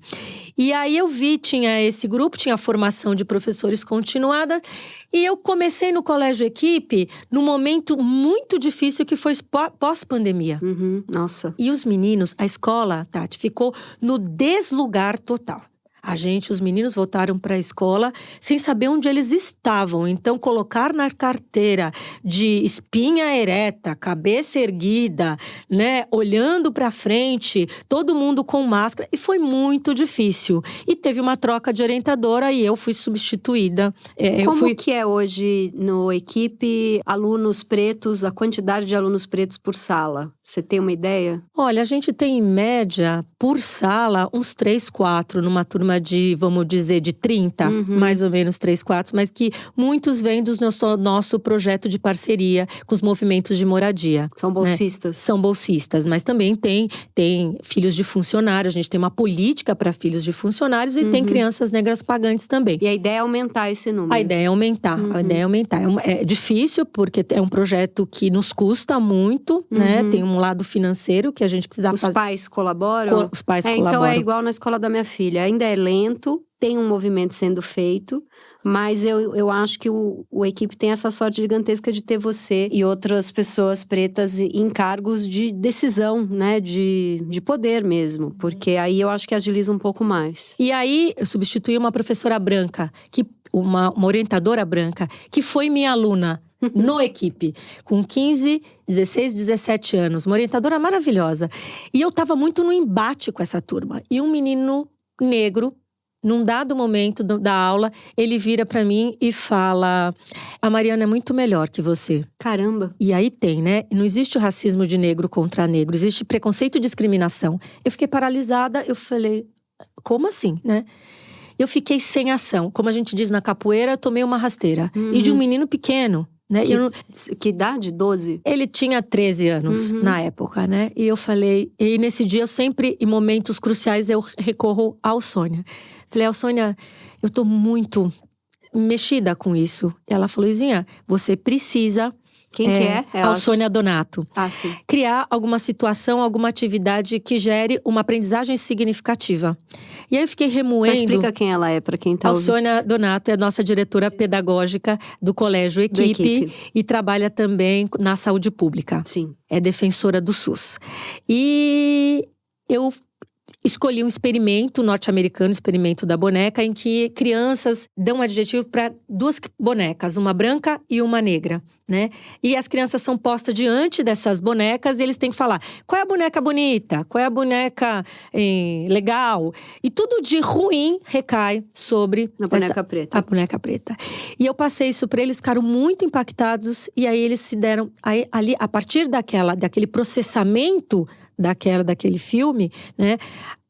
E aí eu vi, tinha esse grupo, tinha formação de professores continuada. E eu comecei no Colégio Equipe num momento muito difícil que foi pós-pandemia. Nossa. E os meninos, a escola, Tati, ficou no deslugar total. Os meninos voltaram para a escola sem saber onde eles estavam. Então, colocar na carteira de espinha ereta, cabeça erguida, né, olhando para frente, todo mundo com máscara. E foi muito difícil. E teve uma troca de orientadora e eu fui substituída. Como que é hoje no Equipe alunos pretos, a quantidade de alunos pretos por sala? Você tem uma ideia? Olha, a gente tem em média, por sala, uns 3, 4 numa turma de, vamos dizer, de 30, mais ou menos 3, 4, mas que muitos vêm do nosso projeto de parceria com os movimentos de moradia. São bolsistas? Né? São bolsistas, mas também tem filhos de funcionários, a gente tem uma política para filhos de funcionários e tem crianças negras pagantes também. E a ideia é aumentar esse número? A ideia é aumentar, É difícil porque é um projeto que nos custa muito, né? Tem um lado financeiro que a gente precisa fazer. Os pais colaboram? Os pais colaboram. Então é igual na escola da minha filha. Ainda é lento, tem um movimento sendo feito, mas eu acho que o Equipe tem essa sorte gigantesca de ter você e outras pessoas pretas em cargos de decisão, né? De poder mesmo. Porque aí eu acho que agiliza um pouco mais. E aí eu substituí uma professora branca, uma orientadora branca, que foi minha aluna. No Equipe, com 15, 16, 17 anos. Uma orientadora maravilhosa. E eu tava muito no embate com essa turma. E um menino negro, num dado momento da aula, ele vira pra mim e fala: a Mariana é muito melhor que você. Caramba! E aí tem, né? Não existe o racismo de negro contra negro. Existe preconceito e discriminação. Eu fiquei paralisada, eu falei: como assim, né? Eu fiquei sem ação. Como a gente diz na capoeira, eu tomei uma rasteira. E de um menino pequeno. Né? Que idade? 12? Ele tinha 13 anos na época, né? E eu falei… E nesse dia, eu sempre, em momentos cruciais, eu recorro à Alsônia. Falei: Alsônia, eu tô muito mexida com isso. E ela falou: Izinha, você precisa… Quem que é? Alsônia Donato. Ah, sim. Criar alguma situação, alguma atividade que gere uma aprendizagem significativa. E aí eu fiquei remoendo… Mas explica quem ela é, para quem tá ouvindo. Alsônia Donato é a nossa diretora pedagógica do Colégio Equipe. E trabalha também na saúde pública. Sim. É defensora do SUS. E eu escolhi um experimento norte-americano, experimento da boneca, em que crianças dão um adjetivo para 2 bonecas, uma branca e uma negra, né? E as crianças são postas diante dessas bonecas e eles têm que falar: qual é a boneca bonita? Qual é a boneca legal? E tudo de ruim recai sobre a boneca preta. A boneca preta. E eu passei isso para eles, ficaram muito impactados. E aí eles se deram… ali, a partir daquele processamento daquele filme, né?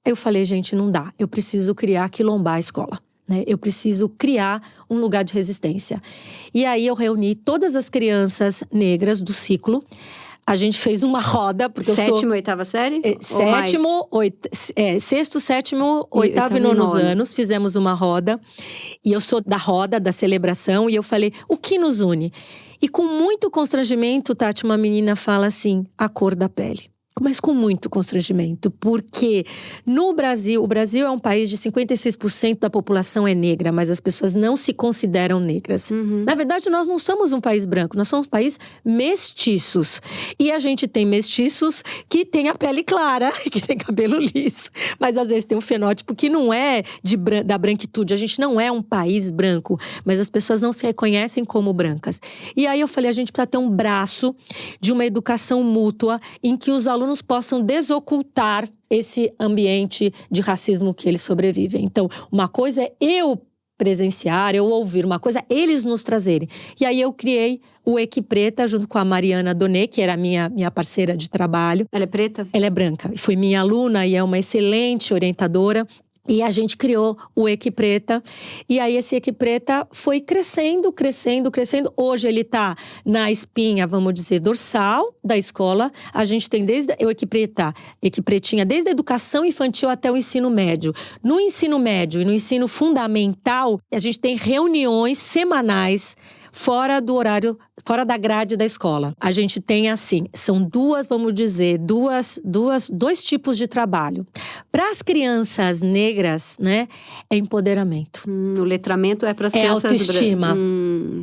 Eu falei: gente, não dá. Eu preciso quilombar a escola, né? Eu preciso criar um lugar de resistência. E aí eu reuni todas as crianças negras do ciclo. A gente fez uma roda, porque eu sou… 7ª, 8ª série? Sexto, 7º, 8º e 9º anos. Fizemos uma roda. E eu sou da roda, da celebração. E eu falei: o que nos une? E com muito constrangimento, Tati, uma menina fala assim: a cor da pele. Mas com muito constrangimento, porque no Brasil, o Brasil é um país de 56% da população é negra, mas as pessoas não se consideram negras. Na verdade, nós não somos um país branco, nós somos um país mestiços. E a gente tem mestiços que têm a pele clara, que tem cabelo liso, mas às vezes tem um fenótipo que não é da branquitude. A gente não é um país branco, mas as pessoas não se reconhecem como brancas. E aí eu falei, a gente precisa ter um braço de uma educação mútua em que os alunos possam desocultar esse ambiente de racismo que eles sobrevivem. Então, uma coisa é eu presenciar, eu ouvir, uma coisa é eles nos trazerem. E aí eu criei o Equipreta junto com a Mariana Donê, que era minha parceira de trabalho. Ela é preta? Ela é branca. Foi minha aluna e é uma excelente orientadora. E a gente criou o Equipreta. E aí esse Equipreta foi crescendo. Hoje ele tá na espinha, vamos dizer, dorsal da escola. A gente tem desde o Equipretinha, desde a educação infantil até o ensino médio. No ensino médio e no ensino fundamental, a gente tem reuniões semanais fora do horário, fora da grade da escola. A gente tem assim, são dois tipos de trabalho. Para as crianças negras, né, é empoderamento. O letramento é para as crianças autoestima.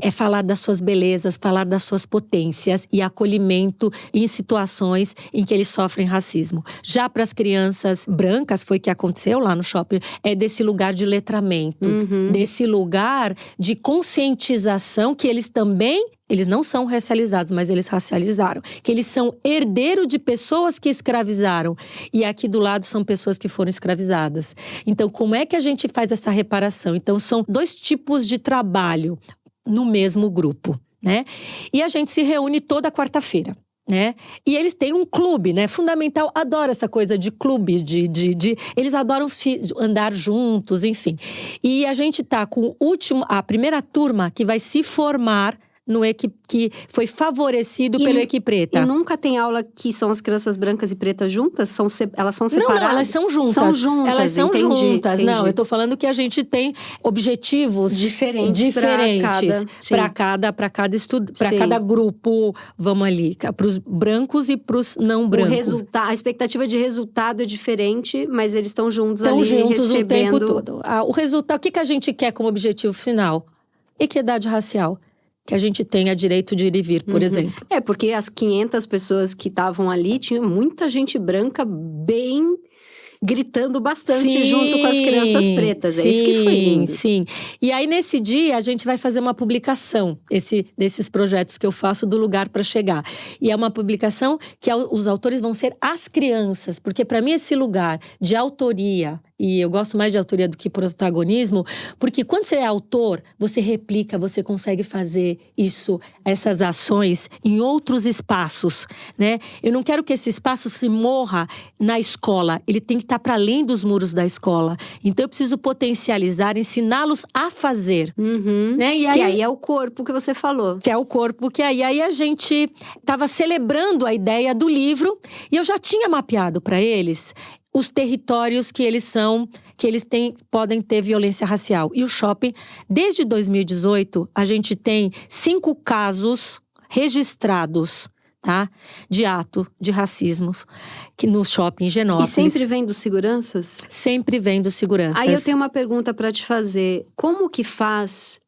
É falar das suas belezas, falar das suas potências e acolhimento em situações em que eles sofrem racismo. Já para as crianças brancas, foi o que aconteceu lá no shopping, é desse lugar de letramento, desse lugar de conscientização que eles não são racializados, mas eles racializaram. Que eles são herdeiros de pessoas que escravizaram. E aqui do lado são pessoas que foram escravizadas. Então, como é que a gente faz essa reparação? Então, são 2 tipos de trabalho no mesmo grupo, né? E a gente se reúne toda quarta-feira, né? E eles têm um clube, né? Fundamental, adora essa coisa de clubes, eles adoram andar juntos, enfim. E a gente tá com a primeira turma que vai se formar que foi favorecido pelo Equipreta. E nunca tem aula que são as crianças brancas e pretas juntas? Elas são separadas? Não, elas são juntas. São juntas, elas são entendi. Não, eu tô falando que a gente tem objetivos diferentes para cada estudo, para cada grupo, vamos ali, para os brancos e para os não brancos. A expectativa de resultado é diferente, mas eles estão juntos ali recebendo. O tempo todo. O resultado, o que a gente quer como objetivo final? Equidade racial. Que a gente tenha direito de ir e vir, por exemplo. Porque as 500 pessoas que estavam ali, tinha muita gente branca bem gritando bastante junto com as crianças pretas. É isso que foi lindo. Sim. E aí, nesse dia, a gente vai fazer uma publicação desses projetos que eu faço do Lugar para Chegar. E é uma publicação que os autores vão ser as crianças. Porque, para mim, esse lugar de autoria, e eu gosto mais de autoria do que protagonismo, porque quando você é autor, você replica, você consegue fazer essas ações em outros espaços, né? Eu não quero que esse espaço se morra na escola, ele tem que estar para além dos muros da escola. Então eu preciso potencializar, ensiná-los a fazer. Né? E aí, que aí é o corpo que você falou. Que é o corpo, que aí a gente estava celebrando a ideia do livro, e eu já tinha mapeado para eles os territórios que eles podem ter violência racial. E o shopping, desde 2018, a gente tem 5 casos registrados, tá? De ato de racismo que no shopping Genópolis. E sempre vem dos seguranças? Sempre vem dos seguranças. Aí eu tenho uma pergunta para te fazer. Como que faz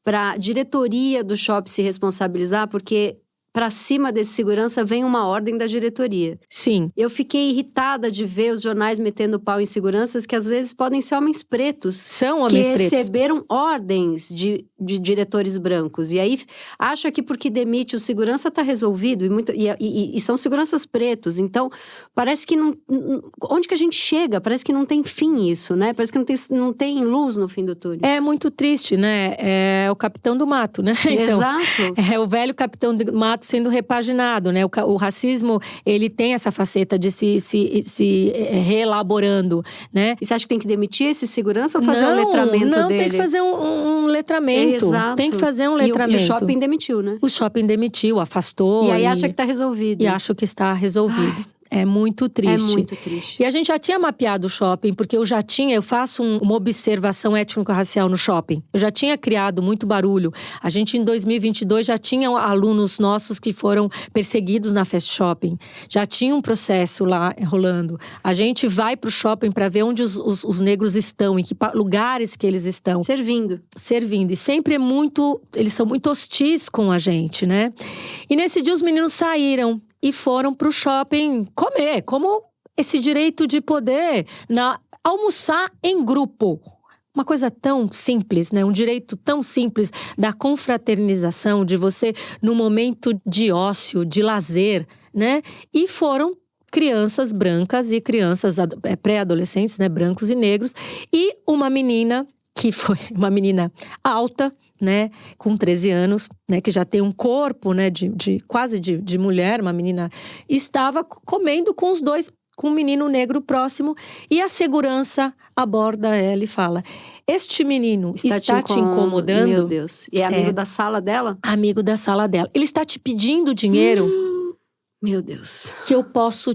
para a diretoria do shopping se responsabilizar? Porque para cima desse segurança vem uma ordem da diretoria. Sim. Eu fiquei irritada de ver os jornais metendo pau em seguranças que às vezes podem ser homens pretos. São homens pretos. Que receberam ordens de diretores brancos. E aí, acha que porque demite o segurança tá resolvido. E são seguranças pretos. Então, parece que não… Onde que a gente chega? Parece que não tem fim isso, né? Parece que não tem luz no fim do túnel. É muito triste, né? É o capitão do mato, né? Então, exato. É o velho capitão do mato sendo repaginado, né? O racismo, ele tem essa faceta de se reelaborando, né? E você acha que tem que demitir esse segurança ou fazer um letramento dele? Não, tem que fazer um letramento. Exato. Tem que fazer um letramento. E o shopping demitiu, né? O shopping demitiu, afastou. E aí acha que tá resolvido. E acho que está resolvido. É muito triste. É muito triste. E a gente já tinha mapeado o shopping, porque eu faço uma observação étnico-racial no shopping. Eu já tinha criado muito barulho. A gente, em 2022, já tinha alunos nossos que foram perseguidos na Fast Shopping. Já tinha um processo lá rolando. A gente vai pro shopping para ver onde os negros estão, em que lugares que eles estão. Servindo. E sempre eles são muito hostis com a gente, né? E nesse dia os meninos saíram e foram pro shopping comer, como esse direito de poder almoçar em grupo. Uma coisa tão simples, né? Um direito tão simples da confraternização, de você, no momento de ócio, de lazer, né? E foram crianças brancas e crianças pré-adolescentes, né? Brancos e negros. E uma menina, que foi uma menina alta, né, com 13 anos, né, que já tem um corpo, né, quase de mulher, uma menina, estava comendo com com um menino negro próximo, e a segurança aborda ela e fala: este menino está te incomodando? Meu Deus. E é amigo da sala dela? Amigo da sala dela. Ele está te pedindo dinheiro? Meu Deus. Que eu posso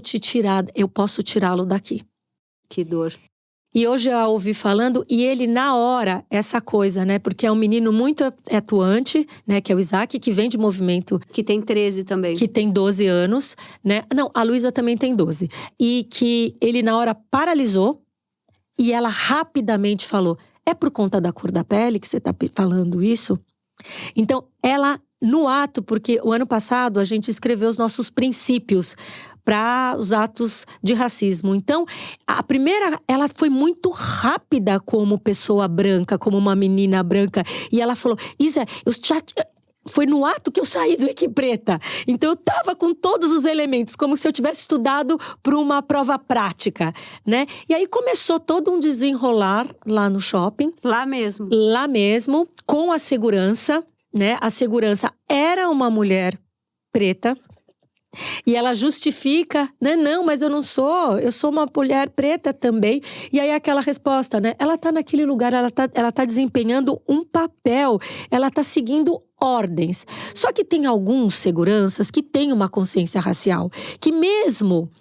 tirá-lo daqui. Que dor. E hoje eu a ouvi falando, e ele na hora, essa coisa, né? Porque é um menino muito atuante, né? Que é o Isaac, que vem de movimento. Que tem 13 também. Que tem 12 anos, né? Não, a Luísa também tem 12. E que ele na hora paralisou, e ela rapidamente falou: é por conta da cor da pele que você tá falando isso? Então, ela, no ato, porque o ano passado a gente escreveu os nossos princípios para os atos de racismo. Então, a primeira, ela foi muito rápida como pessoa branca, como uma menina branca. E ela falou: Isa, foi no ato que eu saí do Equipreta. Então, eu tava com todos os elementos, como se eu tivesse estudado para uma prova prática, né? E aí começou todo um desenrolar lá no shopping. Lá mesmo. Lá mesmo, com a segurança, né? A segurança era uma mulher preta. E ela justifica, né? Não, mas eu sou uma mulher preta também. E aí aquela resposta, né? Ela tá naquele lugar, ela tá desempenhando um papel, ela tá seguindo ordens. Só que tem alguns seguranças que têm uma consciência racial, que mesmo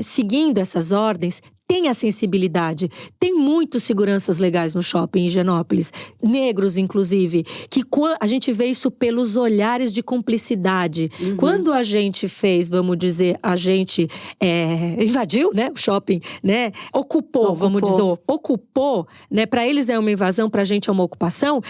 seguindo essas ordens, tem a sensibilidade. Tem muitos seguranças legais no shopping em Higienópolis, negros inclusive, que a gente vê isso pelos olhares de cumplicidade. Uhum. Quando a gente fez, vamos dizer, a gente invadiu, né, o shopping, né, ocupou, né, para eles é uma invasão, pra gente é uma ocupação,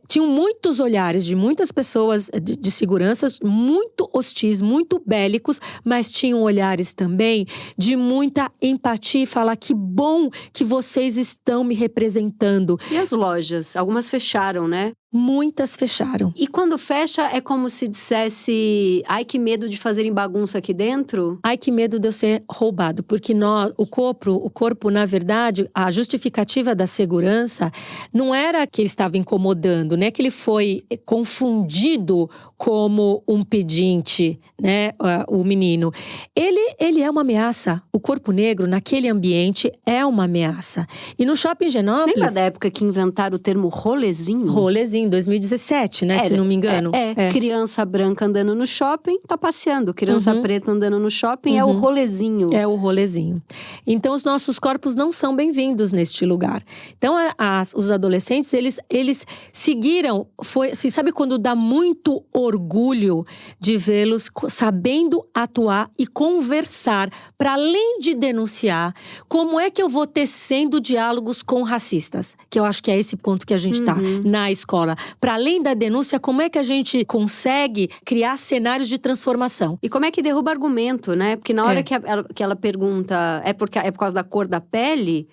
tinham muitos olhares de muitas pessoas de seguranças, muito hostis, muito bélicos, mas tinham olhares também de muita empatia, falar: que bom que vocês estão me representando. E as lojas? Algumas fecharam, né? Muitas fecharam. E quando fecha, é como se dissesse: ai, que medo de fazerem bagunça aqui dentro? Ai, que medo de eu ser roubado. Porque o corpo, na verdade, a justificativa da segurança não era que ele estava incomodando, né? Que ele foi confundido como um pedinte, né? O menino. Ele é uma ameaça. O corpo negro, naquele ambiente, é uma ameaça. E no shopping Higienópolis... Lembra da época que inventaram o termo rolezinho? Rolezinho. Em 2017, né? Se não me engano. Criança branca andando no shopping, tá passeando. Criança preta andando no shopping, é o rolezinho. É o rolezinho. Então, os nossos corpos não são bem-vindos neste lugar. Então, os adolescentes, eles seguiram... Assim, sabe quando dá muito orgulho de vê-los sabendo atuar e conversar, para além de denunciar, como é que eu vou tecendo diálogos com racistas? Que eu acho que é esse ponto que a gente tá na escola. Para além da denúncia, como é que a gente consegue criar cenários de transformação? E como é que derruba argumento, né? Porque na hora que ela pergunta, é por causa da cor da pele,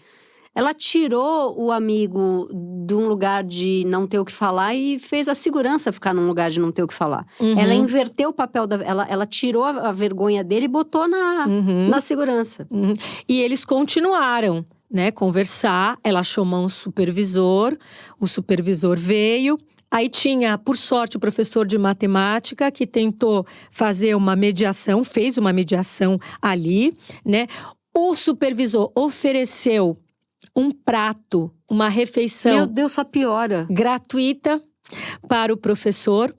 ela tirou o amigo de um lugar de não ter o que falar e fez a segurança ficar num lugar de não ter o que falar. Ela inverteu o papel ela tirou a vergonha dele e botou na segurança. E eles continuaram, né, conversar. Ela chamou um supervisor, o supervisor veio. Aí tinha, por sorte, o professor de matemática que tentou fazer uma mediação, fez uma mediação ali, né? O supervisor ofereceu um prato, uma refeição… Meu Deus, só piora. Gratuita para o professor.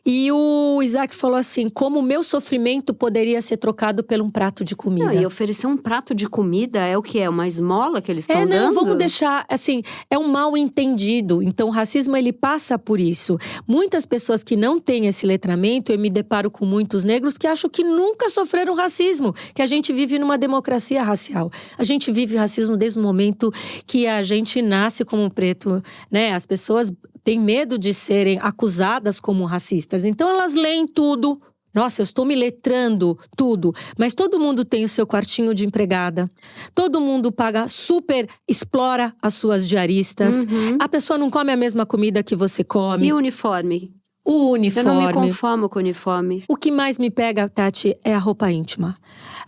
E o Isaac falou assim, como o meu sofrimento poderia ser trocado por um prato de comida. Não, e oferecer um prato de comida é o que é? Uma esmola que eles estão dando? Não, vamos deixar, assim, é um mal entendido. Então, o racismo, ele passa por isso. Muitas pessoas que não têm esse letramento, eu me deparo com muitos negros que acham que nunca sofreram racismo. Que a gente vive numa democracia racial. A gente vive racismo desde o momento que a gente nasce como preto, né? As pessoas têm medo de serem acusadas como racistas. Então, elas leem tudo. Nossa, eu estou me letrando tudo. Mas todo mundo tem o seu quartinho de empregada. Todo mundo explora as suas diaristas. A pessoa não come a mesma comida que você come. E o uniforme? O uniforme. Eu não me conformo com o uniforme. O que mais me pega, Tati, é a roupa íntima.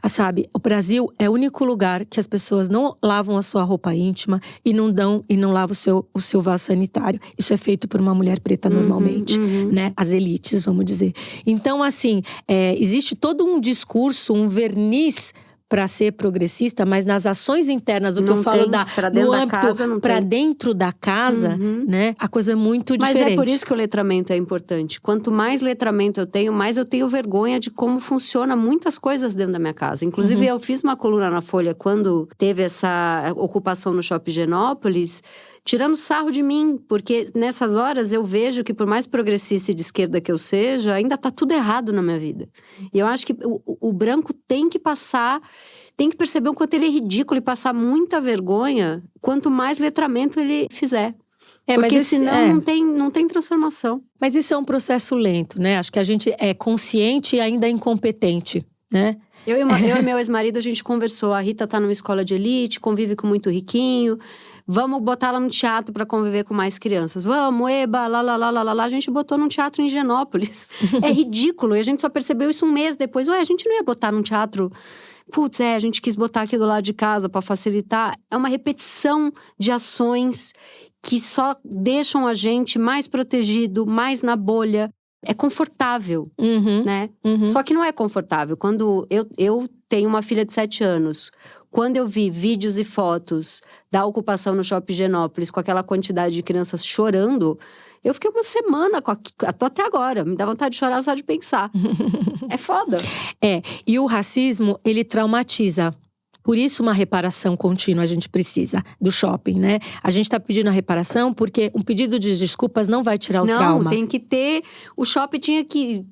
Sabe, o Brasil é o único lugar que as pessoas não lavam a sua roupa íntima e não lavam o seu vaso sanitário. Isso é feito por uma mulher preta normalmente, né? As elites, vamos dizer. Então, assim, existe todo um discurso, um verniz para ser progressista, mas nas ações internas, o que eu falo no âmbito para dentro da casa, né? A coisa é muito diferente. Mas é por isso que o letramento é importante. Quanto mais letramento eu tenho, mais eu tenho vergonha de como funciona muitas coisas dentro da minha casa. Inclusive, eu fiz uma coluna na Folha quando teve essa ocupação no Shopping Higienópolis, tirando sarro de mim, porque nessas horas eu vejo que por mais progressista e de esquerda que eu seja, ainda tá tudo errado na minha vida. E eu acho que o branco tem que perceber o quanto ele é ridículo e passar muita vergonha, quanto mais letramento ele fizer. Porque senão não tem transformação. Mas isso é um processo lento, né? Acho que a gente é consciente e ainda incompetente, né? Eu e meu ex-marido, a gente conversou. A Rita tá numa escola de elite, convive com muito riquinho. Vamos botar ela no teatro para conviver com mais crianças. Vamos, eba, lá. A gente botou num teatro em Higienópolis. É ridículo. E a gente só percebeu isso um mês depois. A gente não ia botar num teatro... Putz, a gente quis botar aqui do lado de casa para facilitar. É uma repetição de ações que só deixam a gente mais protegido, mais na bolha. É confortável, né? Só que não é confortável. Quando eu tenho uma filha de 7 anos... Quando eu vi vídeos e fotos da ocupação no Shopping Higienópolis com aquela quantidade de crianças chorando, eu fiquei uma semana, tô até agora, me dá vontade de chorar só de pensar. É foda. E o racismo, ele traumatiza. Por isso uma reparação contínua a gente precisa do shopping, né? A gente tá pedindo a reparação porque um pedido de desculpas não vai tirar o trauma. Não, tem que ter… O shopping tinha que…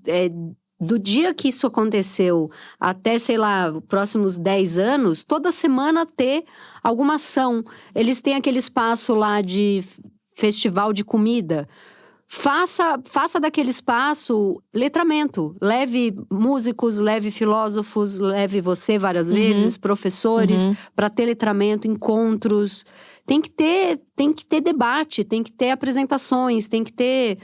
Do dia que isso aconteceu até, sei lá, próximos 10 anos, toda semana ter alguma ação. Eles têm aquele espaço lá de festival de comida. Faça daquele espaço letramento. Leve músicos, leve filósofos, leve você várias vezes, professores, para ter letramento, encontros. Tem que ter debate, tem que ter apresentações, tem que ter…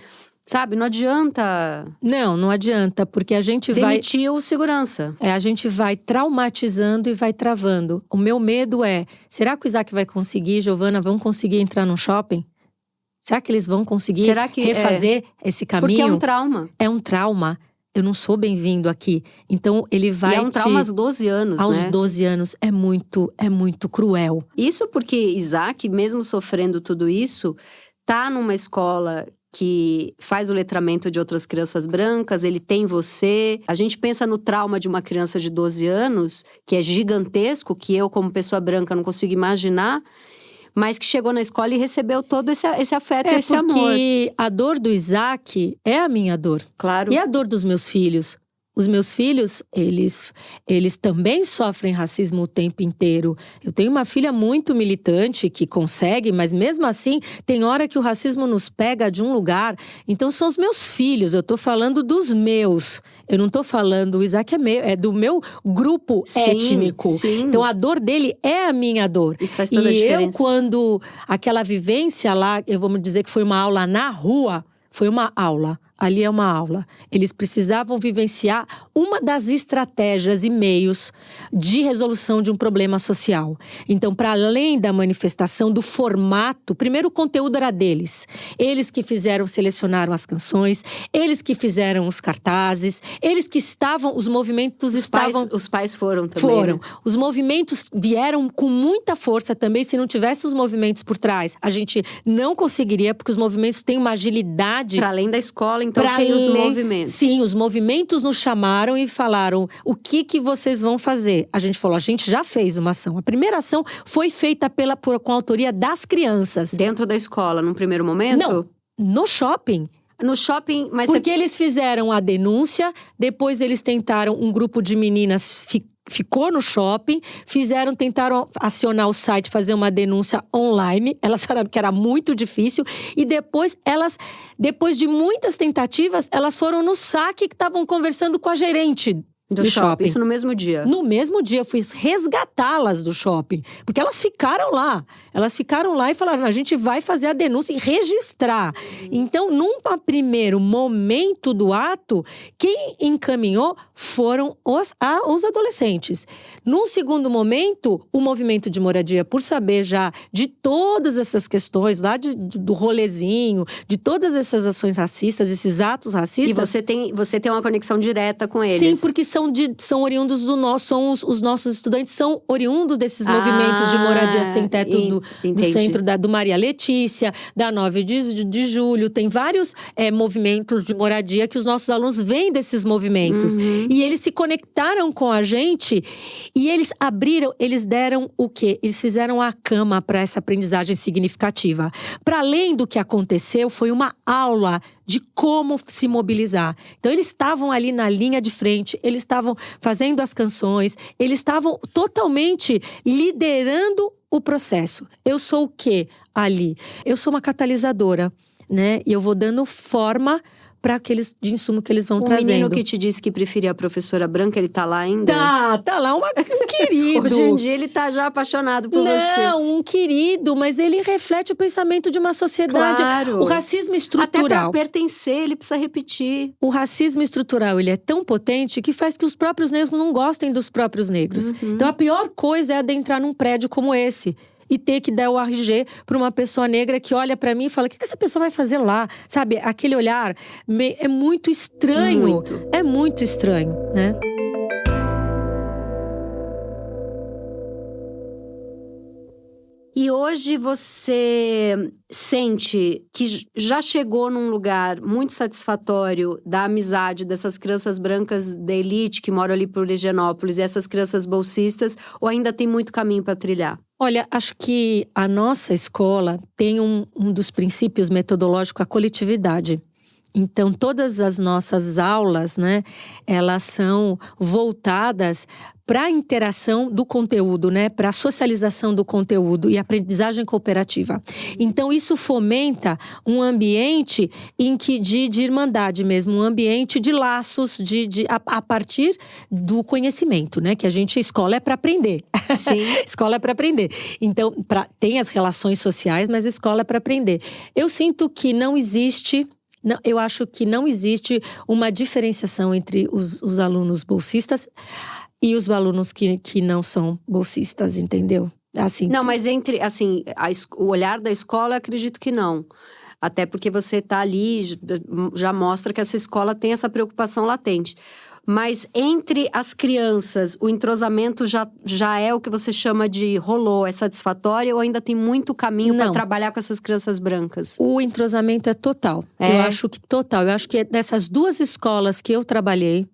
Sabe, não adianta… Não adianta, porque a gente demitir o segurança. A gente vai traumatizando e vai travando. O meu medo é, será que o Isaac vai conseguir, Giovana, vão conseguir entrar no shopping? Será que eles vão conseguir refazer esse caminho? Porque é um trauma. É um trauma. Eu não sou bem-vindo aqui. Então, ele vai… E é um trauma aos 12 anos, aos 12 anos. É muito cruel. Isso porque Isaac, mesmo sofrendo tudo isso, tá numa escola… que faz o letramento de outras crianças brancas, ele tem você. A gente pensa no trauma de uma criança de 12 anos, que é gigantesco, que eu, como pessoa branca, não consigo imaginar, mas que chegou na escola e recebeu todo esse afeto e esse amor. Porque a dor do Isaac é a minha dor. Claro. E a dor dos meus filhos. Os meus filhos, eles também sofrem racismo o tempo inteiro. Eu tenho uma filha muito militante que consegue, mas mesmo assim, tem hora que o racismo nos pega de um lugar. Então, são os meus filhos, eu tô falando dos meus. Eu não tô falando, o Isaac é do meu grupo étnico. Sim. Então, a dor dele é a minha dor. Isso faz toda a diferença. E eu, quando aquela vivência lá, vamos dizer que foi uma aula na rua, foi uma aula. Ali é uma aula. Eles precisavam vivenciar uma das estratégias e meios de resolução de um problema social. Então, para além da manifestação, do formato, primeiro o conteúdo era deles. Eles que selecionaram as canções, eles que fizeram os cartazes, eles que estavam, os movimentos estavam… Os pais foram também. Foram. Né? Os movimentos vieram com muita força também. Se não tivesse os movimentos por trás, a gente não conseguiria, porque os movimentos têm uma agilidade… Para além da escola Então tem os movimentos. Sim, os movimentos nos chamaram e falaram: o que vocês vão fazer? A gente falou: a gente já fez uma ação. A primeira ação foi feita com a autoria das crianças. Dentro da escola, num primeiro momento? Não, no shopping. No shopping, mas… Porque eles fizeram a denúncia, depois eles tentaram, um grupo de meninas ficou no shopping, tentaram acionar o site, fazer uma denúncia online. Elas falaram que era muito difícil. E depois de muitas tentativas, elas foram no saque que estavam conversando com a gerente do shopping. Isso no mesmo dia? No mesmo dia, eu fui resgatá-las do shopping. Porque elas ficaram lá. Elas ficaram lá e falaram: a gente vai fazer a denúncia e registrar. Então, num primeiro momento do ato, quem encaminhou foram os adolescentes. Num segundo momento, o movimento de moradia, por saber já de todas essas questões, lá do rolezinho, de todas essas ações racistas, esses atos racistas… E você tem uma conexão direta com eles? Sim, porque são oriundos os nossos estudantes são oriundos desses movimentos de moradia sem teto do centro do Maria Letícia, da 9 de julho. Tem vários movimentos de moradia que os nossos alunos vêm desses movimentos. E eles se conectaram com a gente e eles deram o quê? Eles fizeram a cama para essa aprendizagem significativa. Para além do que aconteceu, foi uma aula de como se mobilizar. Então, eles estavam ali na linha de frente, eles estavam fazendo as canções, eles estavam totalmente liderando o processo. Eu sou o quê ali? Eu sou uma catalisadora, né? E eu vou dando forma para aqueles de insumo que eles vão trazendo. O menino que te disse que preferia a professora branca, ele tá lá ainda? Tá lá um querido. Hoje em dia ele tá já apaixonado por você. Não, um querido, mas ele reflete o pensamento de uma sociedade. Claro. O racismo estrutural. Até para pertencer, ele precisa repetir. O racismo estrutural, ele é tão potente que faz que os próprios negros não gostem dos próprios negros. Então, a pior coisa é adentrar num prédio como esse e ter que dar o RG para uma pessoa negra que olha para mim e fala: o que essa pessoa vai fazer lá? Sabe, aquele olhar é muito estranho. Muito. É muito estranho, né? E hoje você sente que já chegou num lugar muito satisfatório da amizade dessas crianças brancas da elite que moram ali por Higienópolis e essas crianças bolsistas, ou ainda tem muito caminho para trilhar? Olha, acho que a nossa escola tem um dos princípios metodológicos, a coletividade. Então, todas as nossas aulas, né, elas são voltadas para a interação do conteúdo, né, para a socialização do conteúdo e aprendizagem cooperativa. Então, isso fomenta um ambiente de irmandade mesmo, um ambiente de laços, a partir do conhecimento, né, que escola é para aprender. Sim. Escola é para aprender. Então, tem as relações sociais, mas a escola é para aprender. Eu sinto que não existe… eu acho que não existe uma diferenciação entre os alunos bolsistas e os alunos que não são bolsistas, entendeu? Assim, não, mas o olhar da escola, eu acredito que não. Até porque você está ali, já mostra que essa escola tem essa preocupação latente. Mas entre as crianças, o entrosamento já é o que você chama de rolou, é satisfatório, ou ainda tem muito caminho para trabalhar com essas crianças brancas? O entrosamento é total. Eu acho que total. Eu acho que nessas duas escolas que eu trabalhei,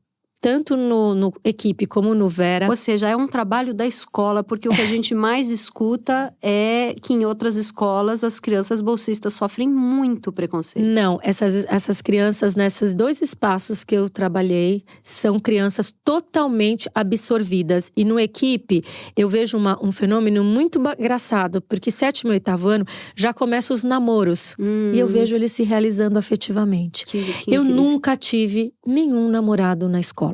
tanto no Equipe como no Vera… Ou seja, é um trabalho da escola, porque o que a gente mais escuta é que em outras escolas as crianças bolsistas sofrem muito preconceito. Não, essas crianças nesses dois espaços que eu trabalhei são crianças totalmente absorvidas. E no Equipe eu vejo um fenômeno muito engraçado, porque 7º e 8º ano já começam os namoros. E eu vejo eles se realizando afetivamente. Eu nunca tive nenhum namorado na escola.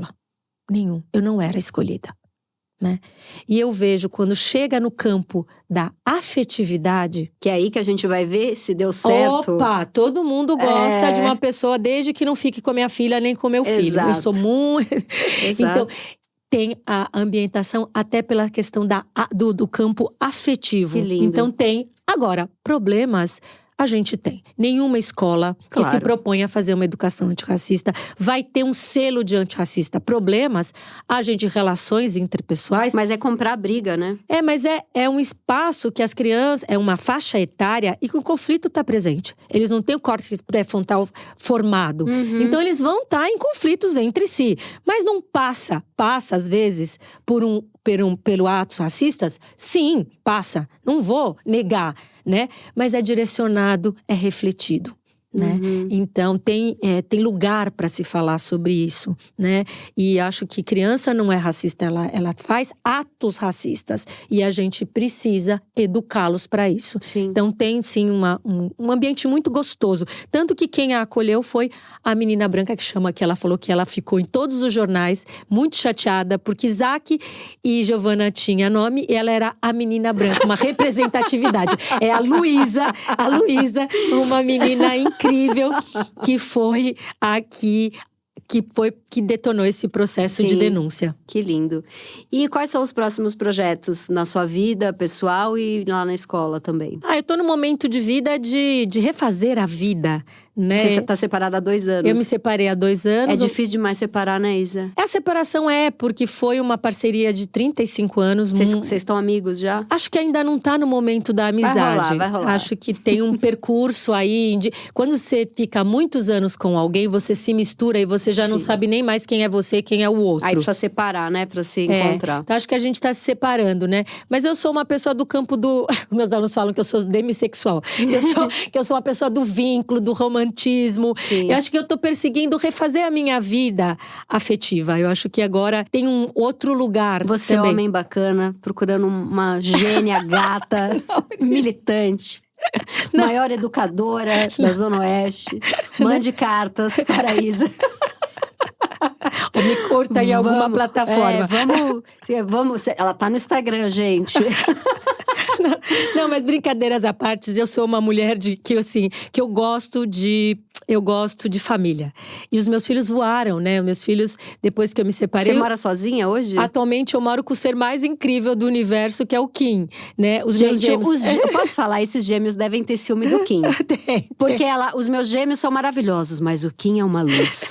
Nenhum. Eu não era escolhida, né? E eu vejo quando chega no campo da afetividade… Que é aí que a gente vai ver se deu certo. Opa! Todo mundo gosta de uma pessoa, desde que não fique com a minha filha nem com meu filho. Exato. Eu sou muito… Exato. Então, tem a ambientação até pela questão do campo afetivo. Que lindo. Então tem… Agora, problemas… A gente tem. Nenhuma escola que se propõe a fazer uma educação antirracista vai ter um selo de antirracista. Problemas, a gente, relações interpessoais… Mas é comprar briga, né? Mas é um espaço que as crianças… É uma faixa etária e que o conflito está presente. Eles não têm o córtex pré-frontal formado. Então, eles vão estar em conflitos entre si. Mas não passa às vezes, pelo atos racistas? Sim, passa. Não vou negar, né? Mas é direcionado, é refletido. Né? Então, tem lugar para se falar sobre isso, né? E acho que criança não é racista, ela faz atos racistas. E a gente precisa educá-los para isso. Sim. Então, tem sim um ambiente muito gostoso. Tanto que quem a acolheu foi a menina branca que ela falou que ela ficou em todos os jornais, muito chateada, porque Isaac e Giovana tinham nome e ela era a menina branca, uma representatividade. É a Luísa, uma menina incrível, que foi aqui, que detonou esse processo de denúncia. Que lindo. E quais são os próximos projetos na sua vida pessoal e lá na escola também? Eu tô no momento de vida de refazer a vida, né? Você tá separada há 2 anos. Eu me separei há 2 anos. É difícil demais separar, né, Isa? A separação porque foi uma parceria de 35 anos. Vocês estão amigos já? Acho que ainda não tá no momento da amizade. Vai rolar. Acho que tem um percurso aí. Quando você fica muitos anos com alguém, você se mistura e você já não sabe nem mais quem é você e quem é o outro. Aí precisa separar, né, pra se encontrar. Então acho que a gente tá se separando, né? Mas eu sou uma pessoa do campo do… Meus alunos falam que eu sou demissexual. Que eu sou uma pessoa do vínculo, do romantismo. Sim. Eu acho que eu tô perseguindo refazer a minha vida afetiva. Eu acho que agora tem um outro lugar. Você também. É homem bacana, procurando uma gênia gata, militante. Maior educadora da Zona Oeste. Mande cartas para a Isa. Ou me curta em alguma plataforma. Vamos. Ela tá no Instagram, gente. Não, mas brincadeiras à parte, eu sou uma mulher que eu gosto de família. E os meus filhos voaram, né? Os meus filhos, depois que eu me separei… Você mora sozinha hoje? Atualmente eu moro com o ser mais incrível do universo, que é o Kim, né? Os meus gêmeos… Eu posso falar, esses gêmeos devem ter ciúme do Kim. Porque os meus gêmeos são maravilhosos, mas o Kim é uma luz.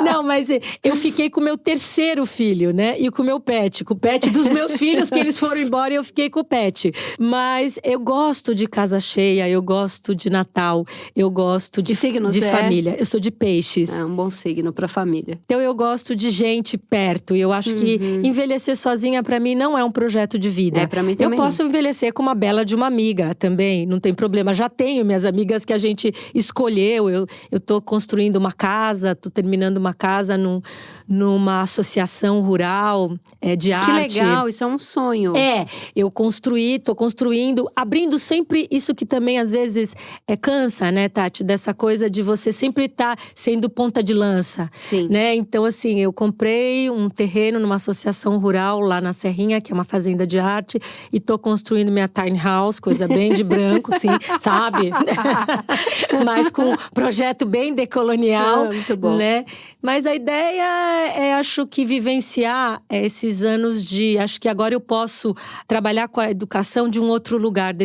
Não, mas eu fiquei com o meu 3º filho, né? E com o meu pet. Com o pet dos meus filhos, que eles foram embora e eu fiquei com o pet. Mas eu gosto de casa cheia, eu gosto de Natal, eu gosto de família. Eu sou de Peixes. É um bom signo pra família. Então eu gosto de gente perto. E eu acho que envelhecer sozinha pra mim não é um projeto de vida. Pra mim também. Eu posso envelhecer com uma bela de uma amiga também, não tem problema. Já tenho minhas amigas que a gente escolheu. Eu tô construindo uma casa, tô terminando uma casa numa associação rural de arte. Que legal, isso é um sonho. Eu tô construindo, abrindo sempre isso que também às vezes cansa, né, Tati? Dessa coisa de você sempre estar sendo ponta de lança. Sim. Né? Então, assim, eu comprei um terreno numa associação rural lá na Serrinha, que é uma fazenda de arte, e tô construindo minha tiny house, coisa bem de branco, assim, sabe? Mas com um projeto bem decolonial. Muito bom. Né? Mas a ideia acho que vivenciar esses anos acho que agora eu posso trabalhar com a educação de um outro lugar,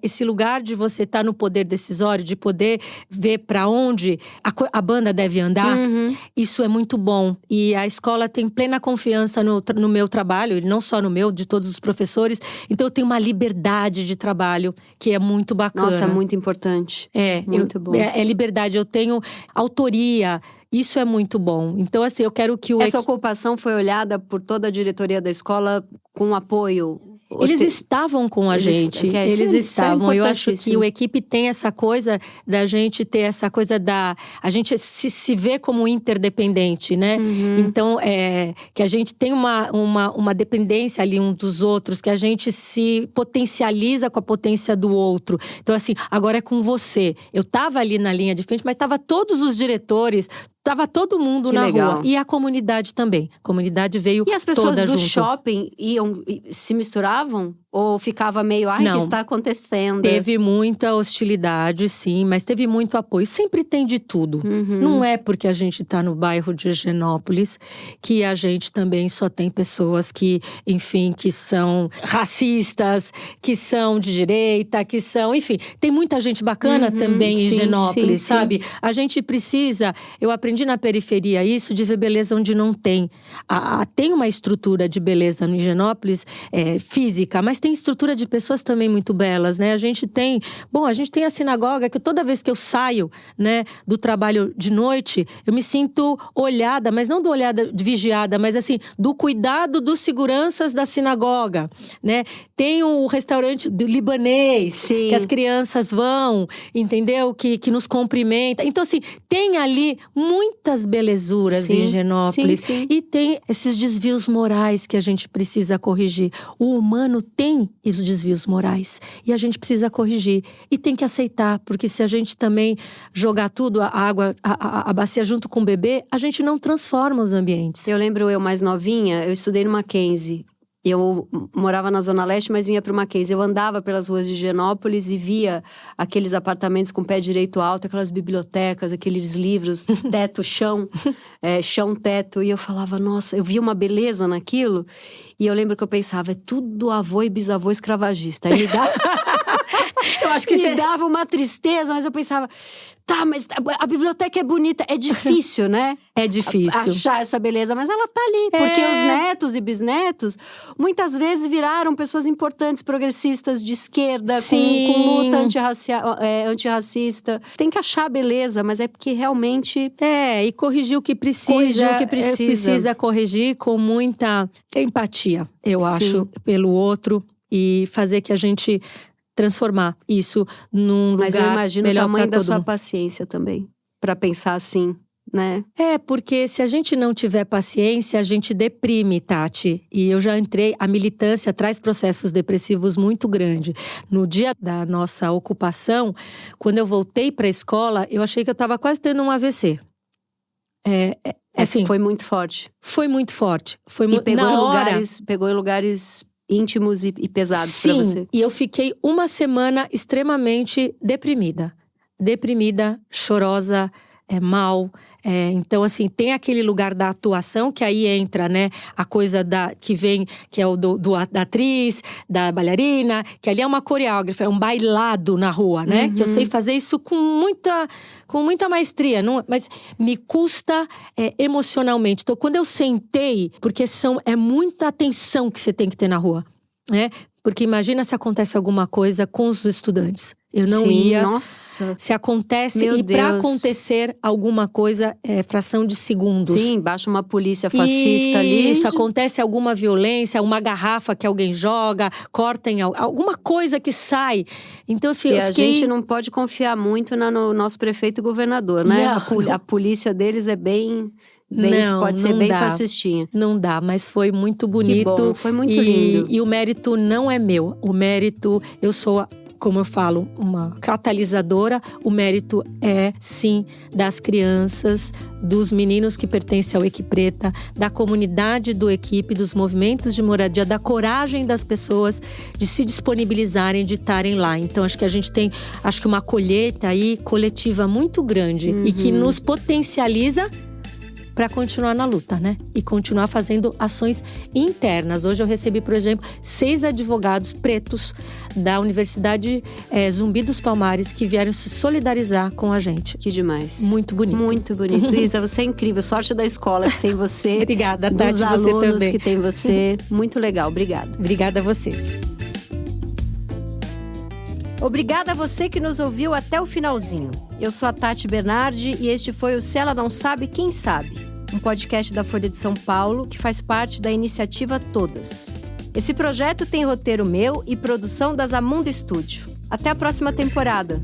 esse lugar de você estar no poder decisório, de poder ver para onde a banda deve andar. Isso é muito bom. E a escola tem plena confiança no meu trabalho, e não só no meu, de todos os professores. Então eu tenho uma liberdade de trabalho que é muito bacana. Nossa, muito importante. Muito bom. É liberdade, eu tenho autoria. Isso é muito bom. Então, assim, eu quero que Essa ocupação foi olhada por toda a diretoria da escola com apoio? Eles estavam com a gente. Eles estavam. Eu acho que o equipe tem essa coisa da gente ter essa coisa a gente se vê como interdependente, né? Então, que a gente tem uma dependência ali um dos outros, que a gente se potencializa com a potência do outro. Então, assim, agora é com você. Eu tava ali na linha de frente, mas tava todos os diretores, tava todo mundo na rua. E a comunidade também. A comunidade veio toda junto. E as pessoas do shopping se misturavam? Ou ficava meio, o que está acontecendo? Teve muita hostilidade, sim, mas teve muito apoio. Sempre tem de tudo. Não é porque a gente está no bairro de Higienópolis que a gente também só tem pessoas que, enfim, que são racistas, que são de direita, que são… Enfim, tem muita gente bacana também em Higienópolis, sabe? Sim. A gente precisa… Eu aprendi na periferia isso, de ver beleza onde não tem. Tem uma estrutura de beleza no Higienópolis, física, mas tem estrutura de pessoas também muito belas, né? A gente tem a sinagoga, que toda vez que eu saio, né, do trabalho de noite, eu me sinto olhada, mas não do olhada vigiada, mas assim, do cuidado dos seguranças da sinagoga, né? Tem o restaurante do libanês, que as crianças vão, entendeu? Que nos cumprimenta. Então, assim, tem ali muitas belezuras em Higienópolis. E tem esses desvios morais que a gente precisa corrigir. O humano tem os desvios morais. E a gente precisa corrigir. E tem que aceitar, porque se a gente também jogar tudo, a água, a bacia junto com o bebê, a gente não transforma os ambientes. Eu lembro, eu mais novinha, eu estudei no Mackenzie. Eu morava na Zona Leste, mas vinha para o Mackenzie. Eu andava pelas ruas de Higienópolis e via aqueles apartamentos com pé direito alto, aquelas bibliotecas, aqueles livros, teto, chão, chão, teto. E eu falava, nossa, eu via uma beleza naquilo. E eu lembro que eu pensava, é tudo avô e bisavô escravagista. Aí me dava… Eu acho que me dava uma tristeza, mas eu pensava… Tá, mas a biblioteca é bonita. É difícil, né? É difícil. Achar essa beleza, mas ela tá ali. Porque os netos e bisnetos, muitas vezes viraram pessoas importantes, progressistas de esquerda, com luta antirracista. Tem que achar a beleza, mas é porque realmente… e corrigir o que precisa. Corrigir o que precisa. Precisa corrigir com muita empatia, eu acho, pelo outro. E fazer que a gente… transformar isso num lugar melhor. Mas eu imagino o tamanho da sua paciência também, para pensar assim, né? Porque se a gente não tiver paciência, a gente deprime, Tati. E eu já entrei, a militância traz processos depressivos muito grandes. No dia da nossa ocupação, quando eu voltei para a escola, eu achei que eu estava quase tendo um AVC. Assim, foi muito forte. Foi muito forte. E pegou em lugares íntimos e pesados para você. E eu fiquei uma semana extremamente deprimida. Deprimida, chorosa, mal. Então, assim, tem aquele lugar da atuação que aí entra, né? A coisa que vem, que é o da atriz, da bailarina, que ali é uma coreógrafa, é um bailado na rua, né? Que eu sei fazer isso com muita maestria, mas me custa emocionalmente. Então, quando eu sentei, porque é muita atenção que você tem que ter na rua, né? Porque imagina se acontece alguma coisa com os estudantes. Eu não ia. Nossa. Se acontece, e para acontecer alguma coisa, fração de segundos. Sim, baixa uma polícia fascista ali. Isso, acontece alguma violência, uma garrafa que alguém joga, cortem alguma coisa que sai. Então, a gente não pode confiar muito no nosso prefeito e governador, né? A polícia deles é bem… pode ser bem fascistinha. Não dá, mas foi muito bonito. Que bom, foi muito lindo. E o mérito não é meu. O mérito, eu sou… como eu falo, uma catalisadora. O mérito é, sim, das crianças, dos meninos que pertencem ao Equipe Preta, da comunidade do Equipe, dos movimentos de moradia, da coragem das pessoas de se disponibilizarem, de estarem lá. Então, acho que a gente tem, uma colheita aí coletiva muito grande e que nos potencializa para continuar na luta, né? E continuar fazendo ações internas. Hoje eu recebi, por exemplo, 6 advogados pretos da Universidade Zumbi dos Palmares que vieram se solidarizar com a gente. Que demais. Muito bonito. Muito bonito. Isa, você é incrível. Sorte da escola que tem você. Obrigada, Tati, dos alunos que tem você. Muito legal. Obrigada. Obrigada a você. Obrigada a você que nos ouviu até o finalzinho. Eu sou a Tati Bernardi e este foi o Se Ela Não Sabe, Quem Sabe? Um podcast da Folha de São Paulo que faz parte da iniciativa Todas. Esse projeto tem roteiro meu e produção da Zamundo Estúdio. Até a próxima temporada!